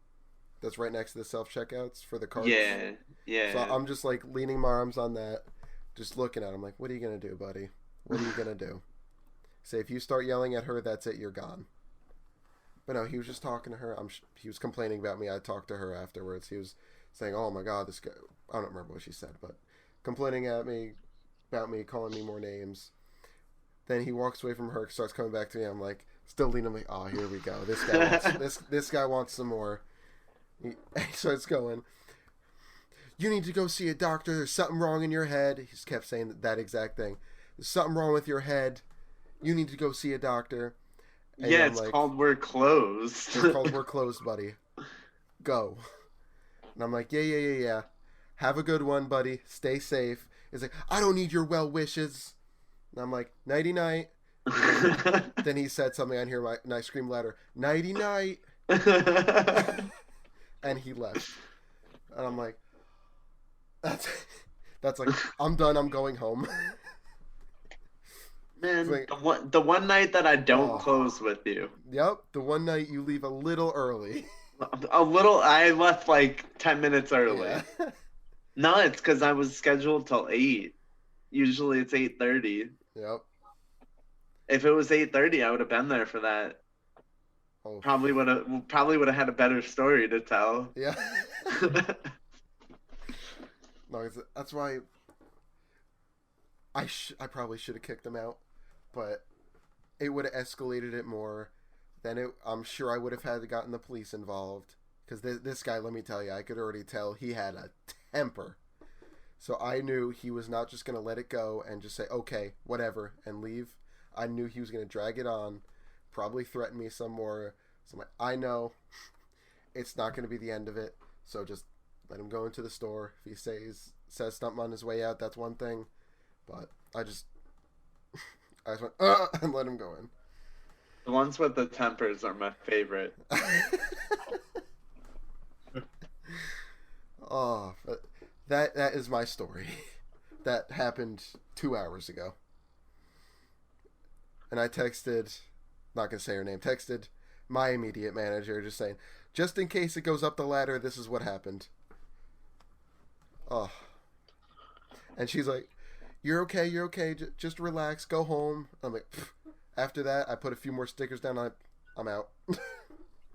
that's right next to the self-checkouts for the carts. Yeah, yeah. So I'm just, like, leaning my arms on that, just looking at him like, what are you going to do, buddy? What are you going to do? Say, if you start yelling at her, that's it, you're gone. But no, he was just talking to her. He was complaining about me. I talked to her afterwards. He was saying, oh my God, this guy, I don't remember what she said, but complaining at me, about me, calling me more names. Then he walks away from her, starts coming back to me. I'm like, still leaning, I'm like, oh, here we go. This guy wants, this guy wants some more. He starts going, you need to go see a doctor. There's something wrong in your head. He just kept saying that exact thing. There's something wrong with your head. You need to go see a doctor. And yeah, I'm it's like, called We're Closed. It's called We're Closed, buddy. Go. And I'm like, yeah. Have a good one, buddy. Stay safe. He's like, I don't need your well wishes. And I'm like, nighty night. Then he said something on here, and I screamed louder, nighty night. And he left. And I'm like, that's like, I'm done. I'm going home. Man, like, the one night that I don't close with you. Yep, the one night you leave a little early. A little. I left like 10 minutes early. Yeah. No, it's because I was scheduled till 8. Usually it's 8:30. Yep. If it was 8:30, I would have been there for that. Oh. Probably would have had a better story to tell. Yeah. No, that's why I probably should have kicked him out, but it would have escalated it more. Then I'm sure I would have had to gotten the police involved, because this guy, let me tell you, I could already tell he had a temper. So I knew he was not just going to let it go and just say, okay, whatever, and leave. I knew he was going to drag it on, probably threaten me some more. So I'm like, I know it's not going to be the end of it, so just let him go into the store. If he says something on his way out, that's one thing. But I just went, and let him go in. The ones with the tempers are my favorite. Oh, that is my story. That happened 2 hours ago. And I texted, not going to say her name, texted my immediate manager just saying, just in case it goes up the ladder, this is what happened. Oh. And she's like, you're okay, just relax, go home. I'm like, pfft. After that, I put a few more stickers down, I'm out.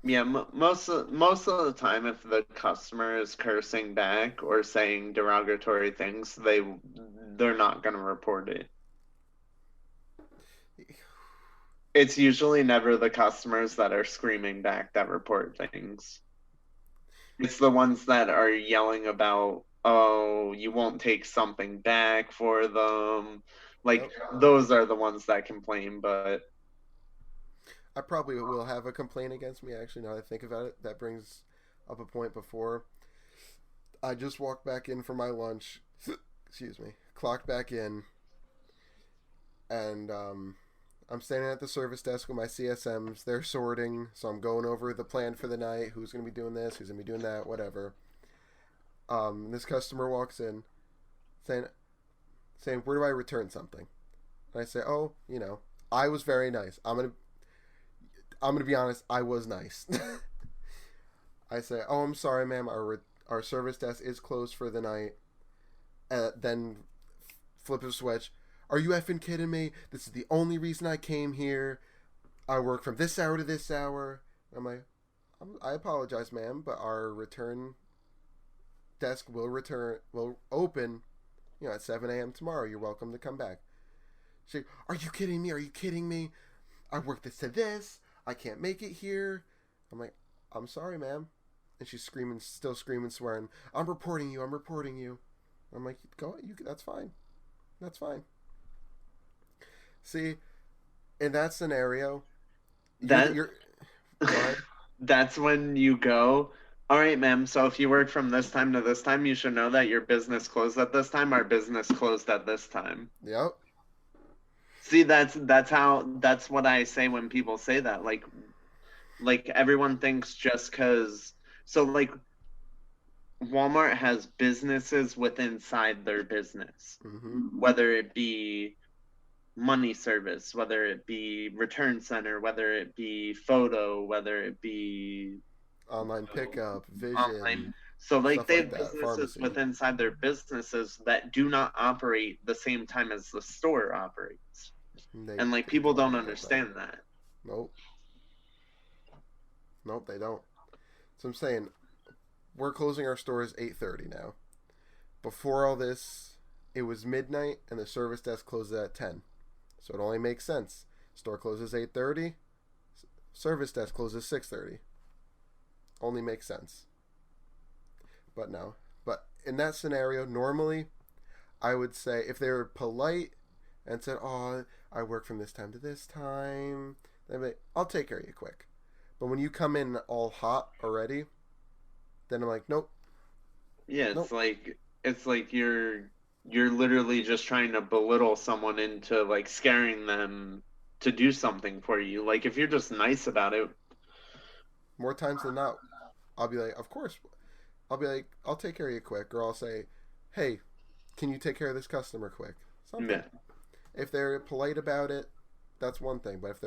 Yeah, most of the time, if the customer is cursing back or saying derogatory things, they're not going to report it. It's usually never the customers that are screaming back that report things. It's the ones that are yelling about, oh, you won't take something back for them. Like, those are the ones that complain, but I probably will have a complaint against me, actually, now that I think about it. That brings up a point before. I just walked back in for my lunch. Excuse me. Clocked back in. And I'm standing at the service desk with my CSMs. They're sorting, so I'm going over the plan for the night. Who's going to be doing this? Who's going to be doing that? Whatever. This customer walks in saying, where do I return something? And I say, oh, I was very nice. I'm gonna be honest, I was nice. I say, oh, I'm sorry, ma'am, our service desk is closed for the night. Then flip a switch. Are you effing kidding me? This is the only reason I came here. I work from this hour to this hour. I'm like, I apologize, ma'am, but our return desk will open, at 7 a.m. tomorrow. You're welcome to come back. She, are you kidding me? I work this to this. I can't make it here. I'm like, I'm sorry, ma'am. And she's screaming, still screaming, swearing, I'm reporting you. I'm reporting you. I'm like, go. That's fine. That's fine. See, in that scenario, That you're. Go ahead. that's when you go, all right, ma'am. So if you work from this time to this time, you should know that your business closed at this time. Our business closed at this time. Yep. See, that's what I say when people say that. Like everyone thinks just because. So like Walmart has businesses within inside their business, Mm-hmm. whether it be money service, whether it be return center, whether it be photo, whether it be Online pickup, online. vision, So like stuff they like have that. businesses Pharmacy. within inside their businesses that do not operate the same time as the store operates. And like They people don't don't really get that. understand that. Nope. Nope. They don't. So I'm saying we're closing our stores 8:30 now. Before all this, it was midnight, and the service desk closes at 10. So it only makes sense. Store closes 8:30. Service desk closes 6:30. Only makes sense. But no. But in that scenario, normally I would say if they were polite and said, "Oh, I work from this time to this time," then I'll take care of you quick. But when you come in all hot already, then I'm like, "Nope, Yeah, nope." it's like you're literally just trying to belittle someone into like scaring them to do something for you. Like if you're just nice about it, More times than not, I'll be like, "Of course." I'll be like, "I'll take care of you quick," or I'll say, "Hey, can you take care of this customer quick?" Something. yeah. If they're polite about it, that's one thing. But if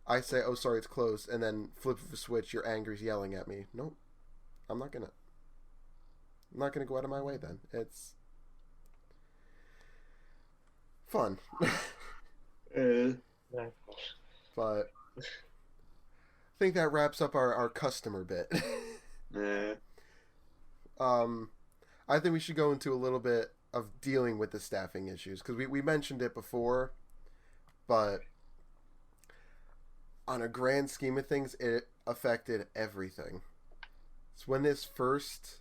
I say, "Oh, sorry, it's closed," and then flip the switch, you're angry, yelling at me. Nope, I'm not gonna. I'm not gonna go out of my way. Then it's fun, Uh, Right. but I think that wraps up our customer bit. uh, um, I think we should go into a little bit of dealing with the staffing issues because we mentioned it before, but on a grand scheme of things, it affected everything. So when this first,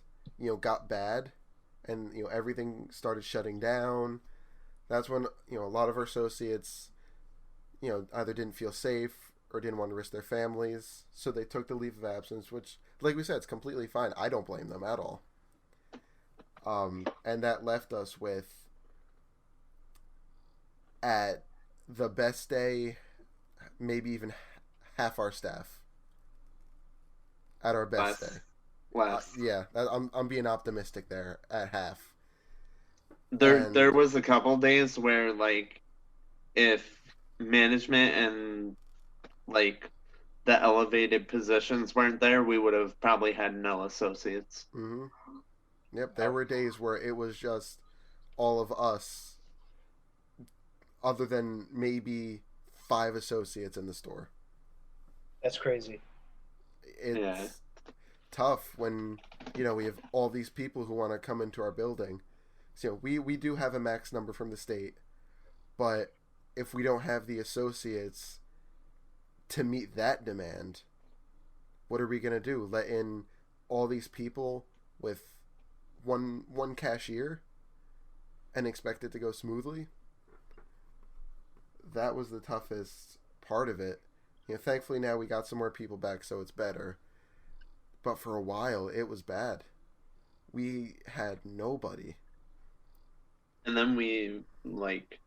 got bad, and everything started shutting down, that's when a lot of our associates, either didn't feel safe or didn't want to risk their families, so they took the leave of absence, which, like we said, it's completely fine. I don't blame them at all. And that left us with, at the best day, maybe even half our staff at our best day. less, less. Yeah, I'm being optimistic there at half. There And was a couple days where like if management and like the elevated positions weren't there, we would have probably had no associates. mm-hmm, yep, there were days where it was just all of us, other than maybe 5 associates in the store. That's crazy. Yeah. It's tough when we have all these people who want to come into our building. So we do have a max number from the state, but if we don't have the associates to meet that demand, what are we gonna do? Let in all these people with one cashier and expect it to go smoothly? That was the toughest part of it. Thankfully now we got some more people back, so it's better. But for a while, it was bad. We had nobody. And then we like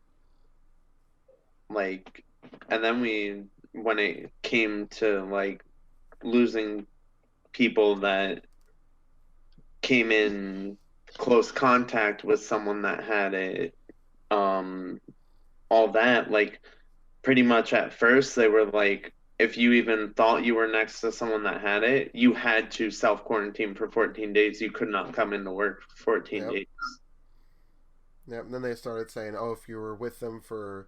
and then we when it came to like losing people that came in close contact with someone that had it, um all that, like pretty much at first they were like if you even thought you were next to someone that had it, you had to self quarantine for 14 days. You could not come into work for 14 Yep. days. Yep. And then they started saying, oh, if you were with them for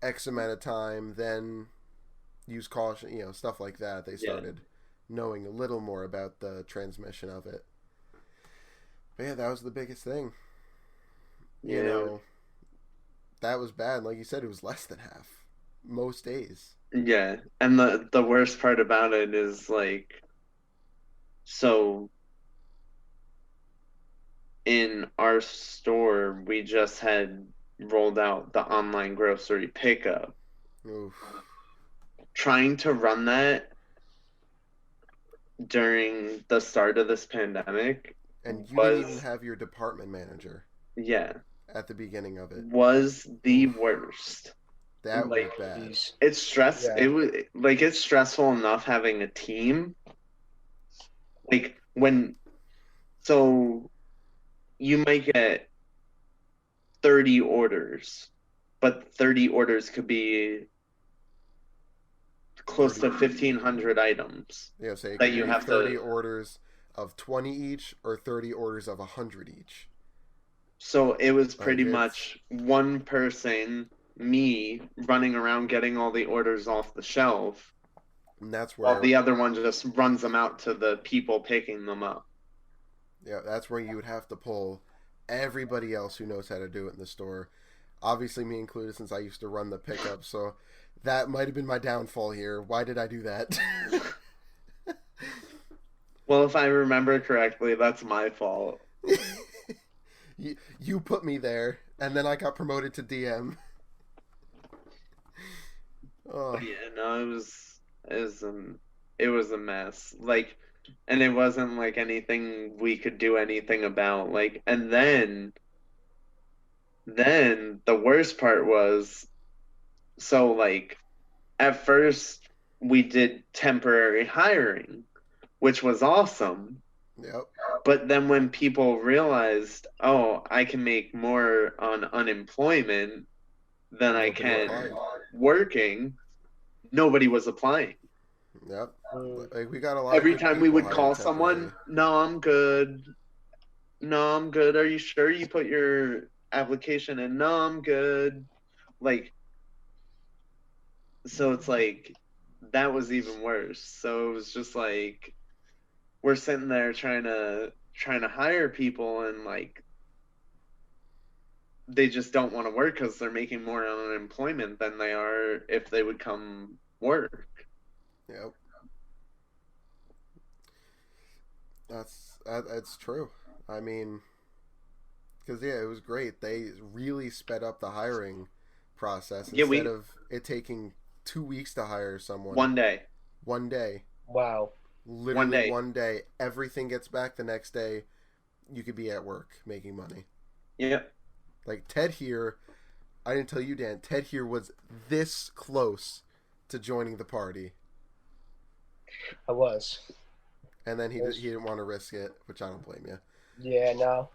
X amount of time, then use caution, stuff like that. They Yeah. started knowing a little more about the transmission of it. But yeah, that was the biggest thing. Yeah. That was bad. Like you said, it was less than half most days. Yeah, and the worst part about it is like, so in our store we just had rolled out the online grocery pickup. Oof. Trying to run that during the start of this pandemic And you didn't even was, have your department manager yeah, at the beginning of it. was the Oof. worst. That was Like, bad. Jeez. it Yeah. was like it's stressful enough having a team. Like when, so you might get 30 orders, but 30 orders could be close 30. to 1,500 items Yeah, say it that could you be have 30 to. orders of 20 each or 30 orders of 100 each. So it was Like, pretty it's. much one person, me, running around getting all the orders off the shelf, And that's while where. the other one just runs them out to the people picking them up. Yeah, that's where you would have to pull everybody else who knows how to do it in the store. Obviously, me included, since I used to run the pickup, so that might have been my downfall here. Why did I do that? Well, if I remember correctly, that's my fault. you put me there, and then I got promoted to DM. But Oh, yeah, no, it was it was a mess. Like, and it wasn't like anything we could do anything about. Like, and then the worst part was, so like at first we did temporary hiring, which was awesome. yep. But then when people realized, oh, I can make more on unemployment than I Nobody can applied. working, nobody was applying. Yep. Mm. Like, we got a lot of Every good time we people would hired call temporary. someone, no, I'm good. No, I'm good. Are you sure you put your application in? No, I'm good. Like, so it's like that was even worse. So it was just like we're sitting there trying to hire people, and like they just don't want to work because they're making more on unemployment than they are if they would come work. Yep. That's true. I mean, because yeah, it was great. They really sped up the hiring process Yeah, instead of it taking 2 weeks to hire someone. one day, 1 day, Wow. one literally day. 1 day. Everything gets back the next day. You could be at work making money. Yeah, Like Ted here, I didn't tell you, Dan. Ted here was this close to joining the party, I was. and then he I was. didn't want to risk it, which I don't blame you. Yeah. No.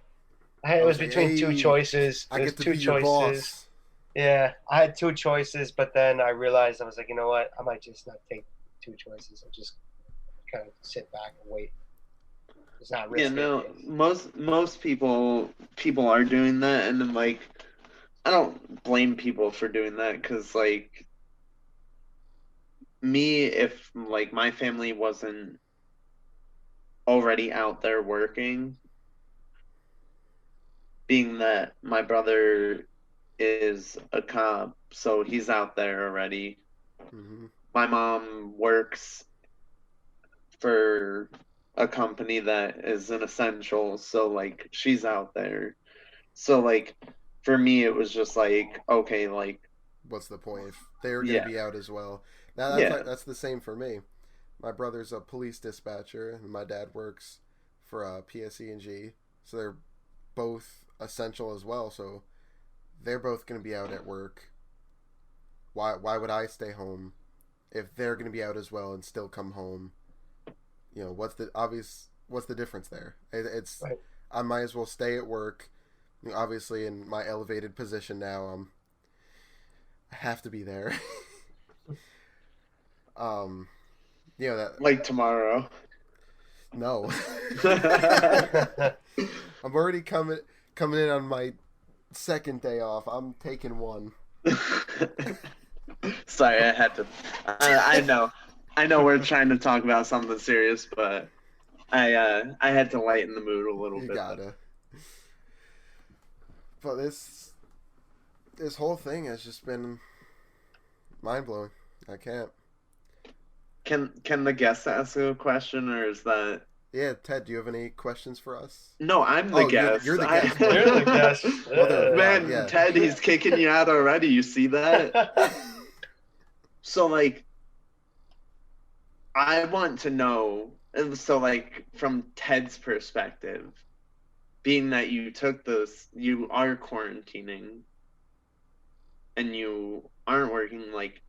It I was was like, between two hey, choices. I There's get to two be your choices. boss. Yeah, I had two choices, but then I realized I was like, you know what? I might just not take two choices and just kind of sit back and wait. It's not yeah. risk No, anything. most people are doing that, and then like I don't blame people for doing that because like me, if like my family wasn't already out there working, being that my brother is a cop, so he's out there already. Mm-hmm. My mom works for a company that is an essential, so like she's out there. So like for me it was just like okay, like What's the point if they're going to yeah. be out as well? Now Yeah. that's the same for me. My brother's a police dispatcher, and my dad works for PSE&G, so they're both essential as well. So they're both going to be out at work. Why would I stay home if they're going to be out as well and still come home? You know, what's the difference there? It's Right. I might as well stay at work. You know, obviously, in my elevated position now, I have to be there. um, you know that Like tomorrow. no. I'm already coming in on my second day off. I'm taking one. Sorry, I had to. I know we're trying to talk about something serious, but I had to lighten the mood a little You bit there. gotta. But this whole thing has just been mind blowing. I can't. Can the guest ask a question, or is that? Yeah, Ted, do you have any questions for us? No, I'm the Oh, guest. you're the guest. You're the guest. Mother of God, Man, yeah. Ted, he's kicking you out already. You see that? So, like, I want to know, and so, like, from Ted's perspective, being that you are quarantining and you aren't working, like,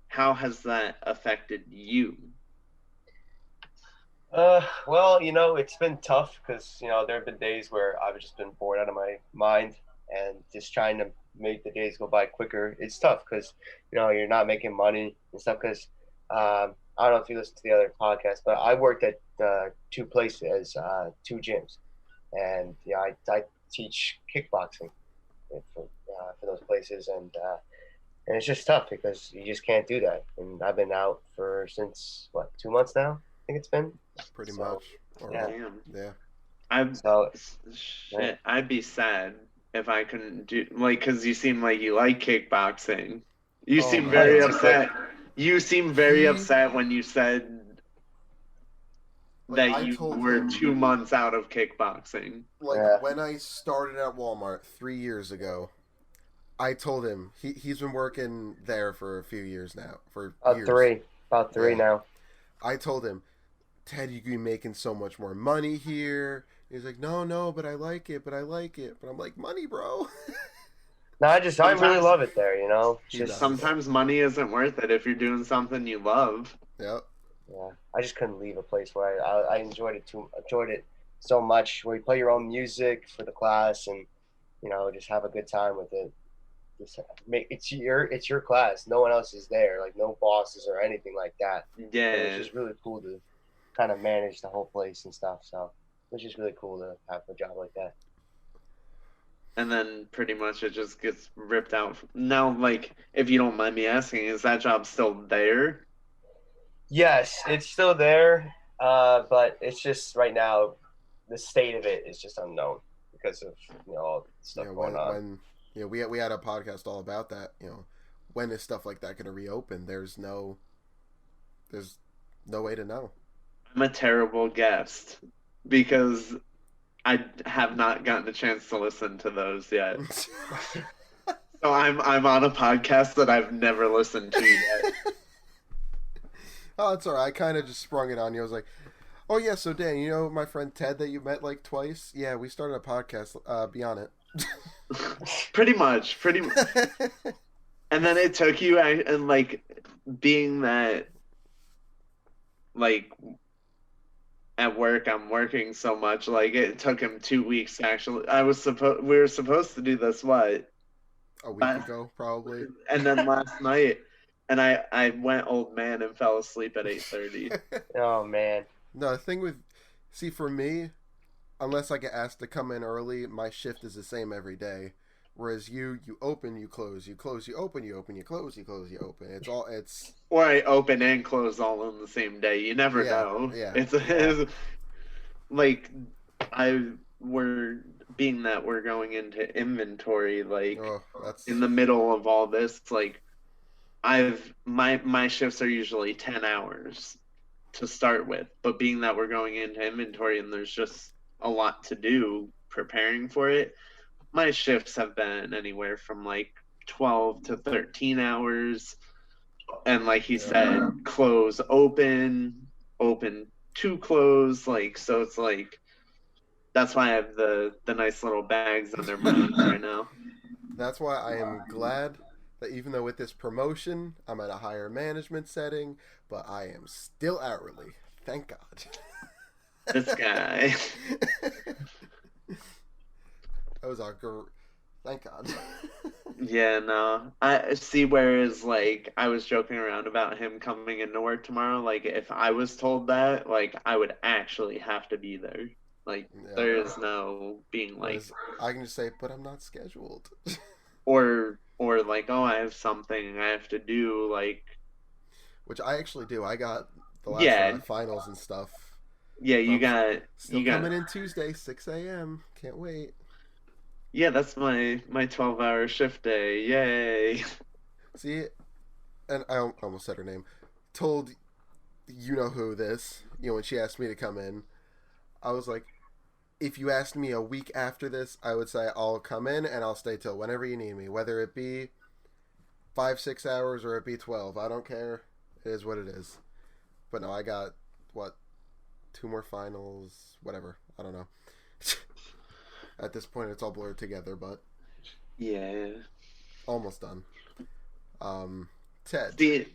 how has that affected you? Well, it's been tough because, there have been days where I've just been bored out of my mind and just trying to make the days go by quicker. It's tough because, you're not making money and stuff because, I don't know if you listen to the other podcast, but I worked at two places, two gyms. And, I teach kickboxing for those places. And it's just tough because you just can't do that. And I've been out since, 2 months now? I think it's been. Pretty So, much. Or, yeah. Damn. Yeah. Shit, I'd be sad if I couldn't do, like, because you seem like you like kickboxing. You Oh, seem my very God. upset. You seem very He- upset when you said Like, I that you told were him- 2 months out of kickboxing. Like, Yeah. when I started at Walmart 3 years ago, I told him he's been working there for a few years now. For years. About three Yeah. now. I told him, Ted, you could be making so much more money here. He's like, no, but I like it. But I'm like, money, bro. No, I really Sometimes- love it there. It's He just does. Sometimes money isn't worth it if you're doing something you love. Yep. yeah. I just couldn't leave a place where I enjoyed it so much. Where you play your own music for the class and just have a good time with it. Just it's your class. No one else is there. Like no bosses or anything like that. Yeah. It was just really cool to kind of manage the whole place and stuff. So it was just really cool to have a job like that. And then pretty much it just gets ripped out. Now, like, if you don't mind me asking, is that job still there? Yes, it's still there, but it's just right now the state of it is just unknown because of all the stuff going on. When we had a podcast all about that. When is stuff like that going to reopen? There's no way to know. I'm a terrible guest because I have not gotten a chance to listen to those yet. So I'm on a podcast that I've never listened to yet. Oh, it's alright. I kind of just sprung it on you. I was like, oh yeah, so Dan, my friend Ted that you met like twice? Yeah, we started a podcast. Be on it. Pretty much. And then it took you, and like being that, like at work I'm working so much, like it took him 2 weeks actually. We were supposed to do this a week ago probably. And then last night, and I went old man and fell asleep at 8:30. Oh man. No, the thing for me, unless I get asked to come in early, my shift is the same every day. Whereas you open, you close, you close, you open, you open, you close, you close, you open. It's Or I open and close all on the same day. You never know. Yeah. It's like being that we're going into inventory, like that's in the middle of all this, like my shifts are usually 10 hours to start with, but being that we're going into inventory and there's just a lot to do preparing for it, my shifts have been anywhere from like 12 to 13 hours. And like he said, close, open to close. Like, so it's like, that's why I have the nice little bags on their mouths right now. That's why I am glad that even though with this promotion, I'm at a higher management setting, but I am still hourly. Thank God. This guy. That was thank God. Yeah, no. I see, whereas like I was joking around about him coming into work tomorrow. Like if I was told that, like I would actually have to be there. Like there is no being like I can just say, but I'm not scheduled. or like, oh, I have something I have to do, like, which I actually do. I got the last round of finals and stuff. Yeah, you got coming in Tuesday, 6 a.m. Can't wait. Yeah, that's my 12-hour shift day. Yay. See, and I almost said her name, told you know who this, when she asked me to come in. I was like, if you asked me a week after this, I would say I'll come in and I'll stay till whenever you need me, whether it be 5-6 hours or it be 12. I don't care. It is what it is. But no, I got what, 2 more finals, whatever. I don't know. At this point, it's all blurred together, but Yeah. almost done. Ted, See,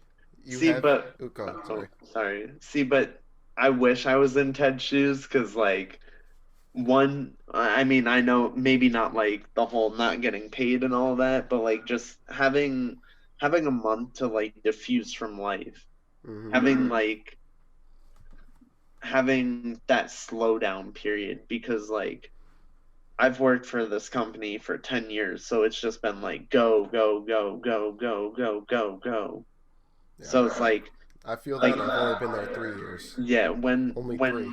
you see, have. but Oh, go ahead. oh, Sorry. sorry. See, but I wish I was in Ted's shoes because, like, one, I mean, I know maybe not like the whole not getting paid and all that, but like just having a month to like diffuse from life, Mm-hmm. having like having that slowdown period because like I've worked for this company for 10 years, so it's just been like go, go, go, go, go, go, go, go. Yeah. So it's I feel that, like and I've only been there 3 years. yeah, Only 3.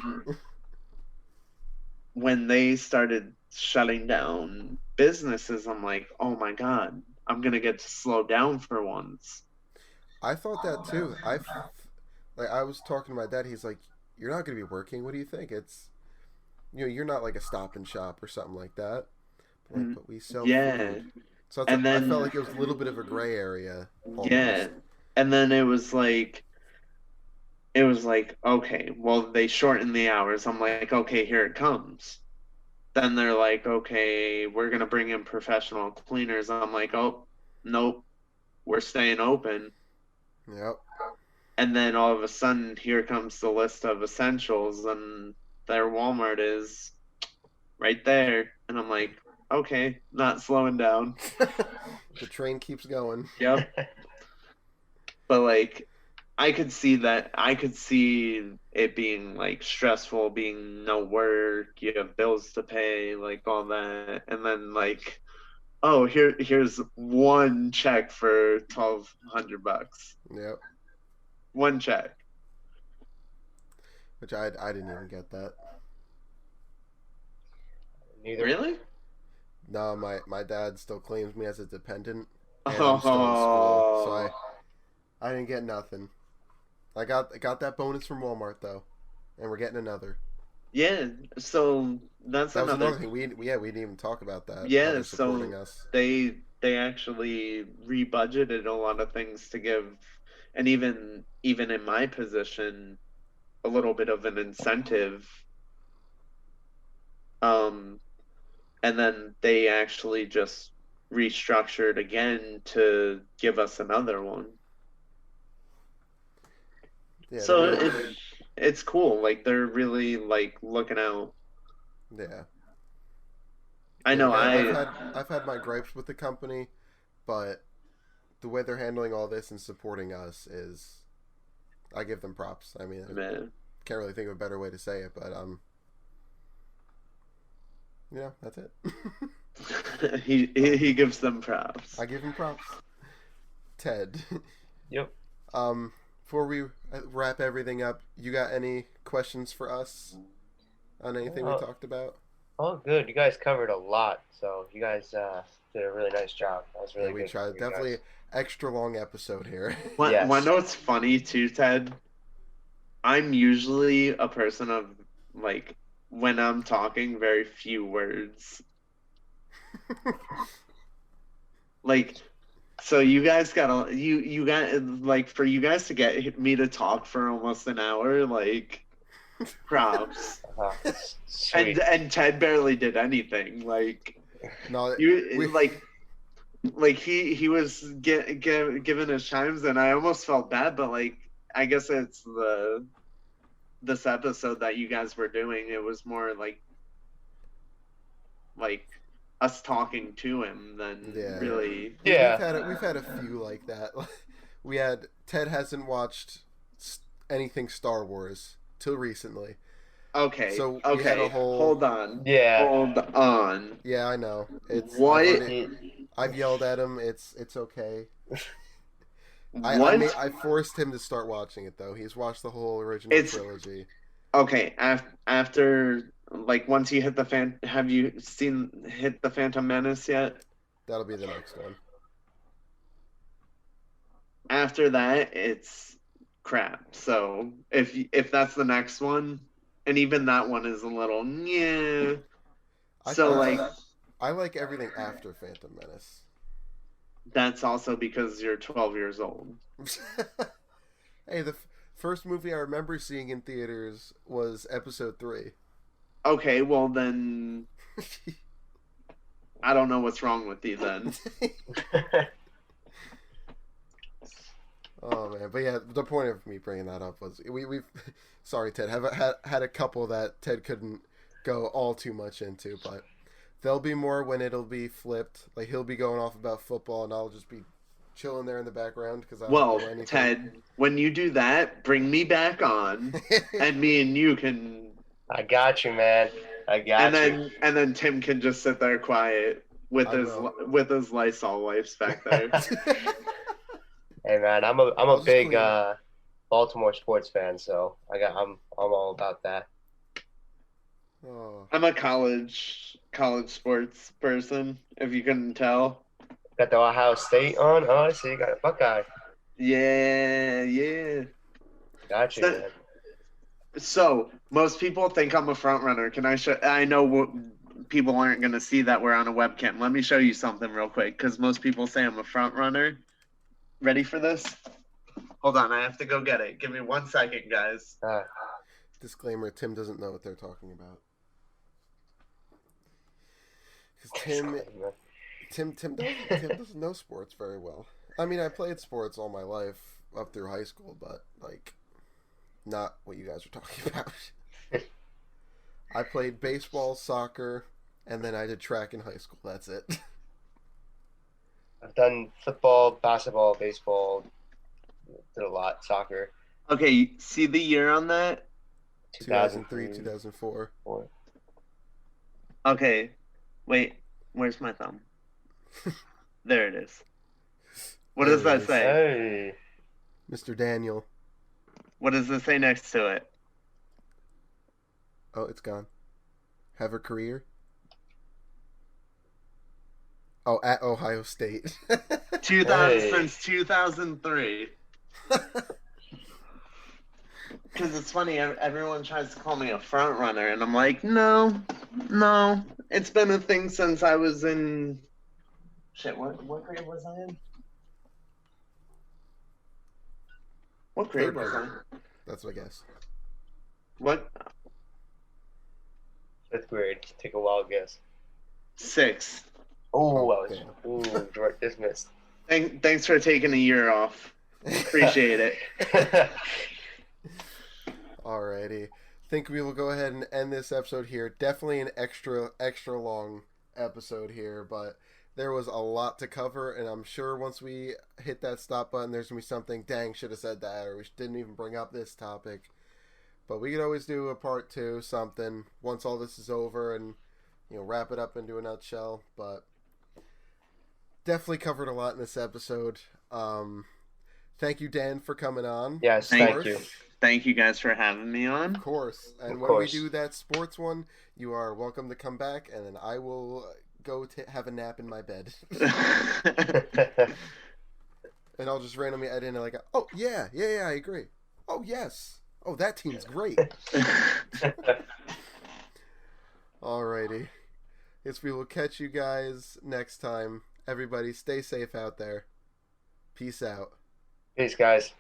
when they started shutting down businesses, I'm like, oh my God, I'm gonna get to slow down for once. I thought that too. I was talking to my dad. He's like, "You're not going to be working. What do you think? It's you're not like a Stop and Shop or something like that." But we sell Yeah. food, so And I felt then like it was a little bit of a gray area yeah. almost. And then it was like, okay, well they shortened the hours. I'm like, okay, here it comes. Then they're like, okay, we're gonna bring in professional cleaners. I'm like, oh, nope, we're staying open. Yep. And then all of a sudden, here comes the list of essentials, and their Walmart is right there. And I'm like, okay, not slowing down. The train keeps going. Yep. But like, I could see that. I could see it being like stressful, being no work, you have bills to pay, like all that. And then like, oh, here's one check for $1,200. Yep. One check. Which I didn't even get that. Neither. Really? No, my dad still claims me as a dependent, and I'm still in school, so I didn't get nothing. I got that bonus from Walmart though, and we're getting another. Yeah, so that's That was another. another thing. We didn't even talk about that. How Yeah, they're so supporting us. they actually rebudgeted a lot of things to give, and even in my position, a little bit of an incentive. Um, and then they actually just restructured again to give us another one. Yeah, So they're really, it's cool. Like they're really like looking out. yeah. I Yeah, know. like I I've had my gripes with the company, but the way they're handling all this and supporting us is, I give them props. I mean, I man. can't really think of a better way to say it, but that's it. he gives them props. I give him props. Ted, Yep. before we wrap everything up, you got any questions for us on anything we talked about? Oh, good. You guys covered a lot, so you guys did a really nice job. That was really Yeah, we good. tried. Definitely extra long episode here. Yes. Wanna know what's funny too, Ted? I'm usually a person of like when I'm talking, very few words. Like, so you guys got you got like for you guys to get me to talk for almost an hour, like props. Sweet. And Ted barely did anything. Like No, you like he was given his chimes, and I almost felt bad, but like I guess it's this episode that you guys were doing. It was more like us talking to him than Yeah. really. Yeah. We've had a few like that. We had Ted hasn't watched anything Star Wars till recently. Okay. So we had a whole. Hold on. Yeah. Hold on. Yeah, I know. What? I've yelled at him. It's okay. What? I forced him to start watching it though. He's watched the whole original trilogy. Okay. After like once you hit have you hit the Phantom Menace yet? That'll be the next one. after that, it's crap. So if that's the next one, and even that one is a little yeah. So like I like everything after Phantom Menace. that's also because you're 12 years old. Hey, the first movie I remember seeing in theaters was Episode 3. Okay, well then I don't know what's wrong with you then. Oh man, but yeah, the point of me bringing that up was we've sorry Ted, have had a couple that Ted couldn't go all too much into, but there'll be more when it'll be flipped. Like he'll be going off about football, and I'll just be chilling there in the background because I don't Well, know anything. Ted, when you do that, bring me back on, and me and you can. I got you, man. I got you. And then Tim can just sit there quiet with his Lysol wipes back there. Hey man, I'm a big Baltimore sports fan, so I'm all about that. Oh. I'm a college sports person, if you couldn't tell. Got the Ohio State on. Oh, I see. You got a Buckeye. Yeah. Got you, man. So most people think I'm a front runner. Can I show? I know people aren't going to see that we're on a webcam. Let me show you something real quick, because most people say I'm a front runner. Ready for this? Hold on, I have to go get it. Give me 1 second, guys. Disclaimer: Tim doesn't know what they're talking about. Because Tim doesn't know sports very well. I mean, I played sports all my life up through high school, but like, not what you guys are talking about. I played baseball, soccer, and then I did track in high school. That's it. I've done football, basketball, baseball. Did a lot. Soccer. Okay, see the year on that? 2003, 2004. Okay, wait. Where's my thumb? There it is. What does that say? Hey. Mr. Daniel. What does it say next to it? Oh, it's gone. Have a career? Oh, at Ohio State. 2000 since 2003. Because it's funny, everyone tries to call me a front runner, and I'm like, no. It's been a thing since I was in. Shit, what grade was I in? What grade was I? That's what I guess. What? 5th grade. Take a wild guess. 6th. Oh, direct dismissed. Thanks for taking a year off. Appreciate it. Alrighty. Think we will go ahead and end this episode here. Definitely an extra long episode here, but there was a lot to cover, and I'm sure once we hit that stop button, there's going to be something, dang, should have said that, or we didn't even bring up this topic. But we could always do a part 2, something, once all this is over, and, wrap it up into a nutshell. But definitely covered a lot in this episode. Thank you, Dan, for coming on. Yes, thank you. Thank you guys for having me on. Of course. And when we do that sports one, you are welcome to come back, and then I will go have a nap in my bed. And I'll just randomly add in like, oh, yeah, I agree. Oh, yes. Oh, that team's great. Alrighty. Guess we will catch you guys next time. Everybody stay safe out there. Peace out. Peace, guys.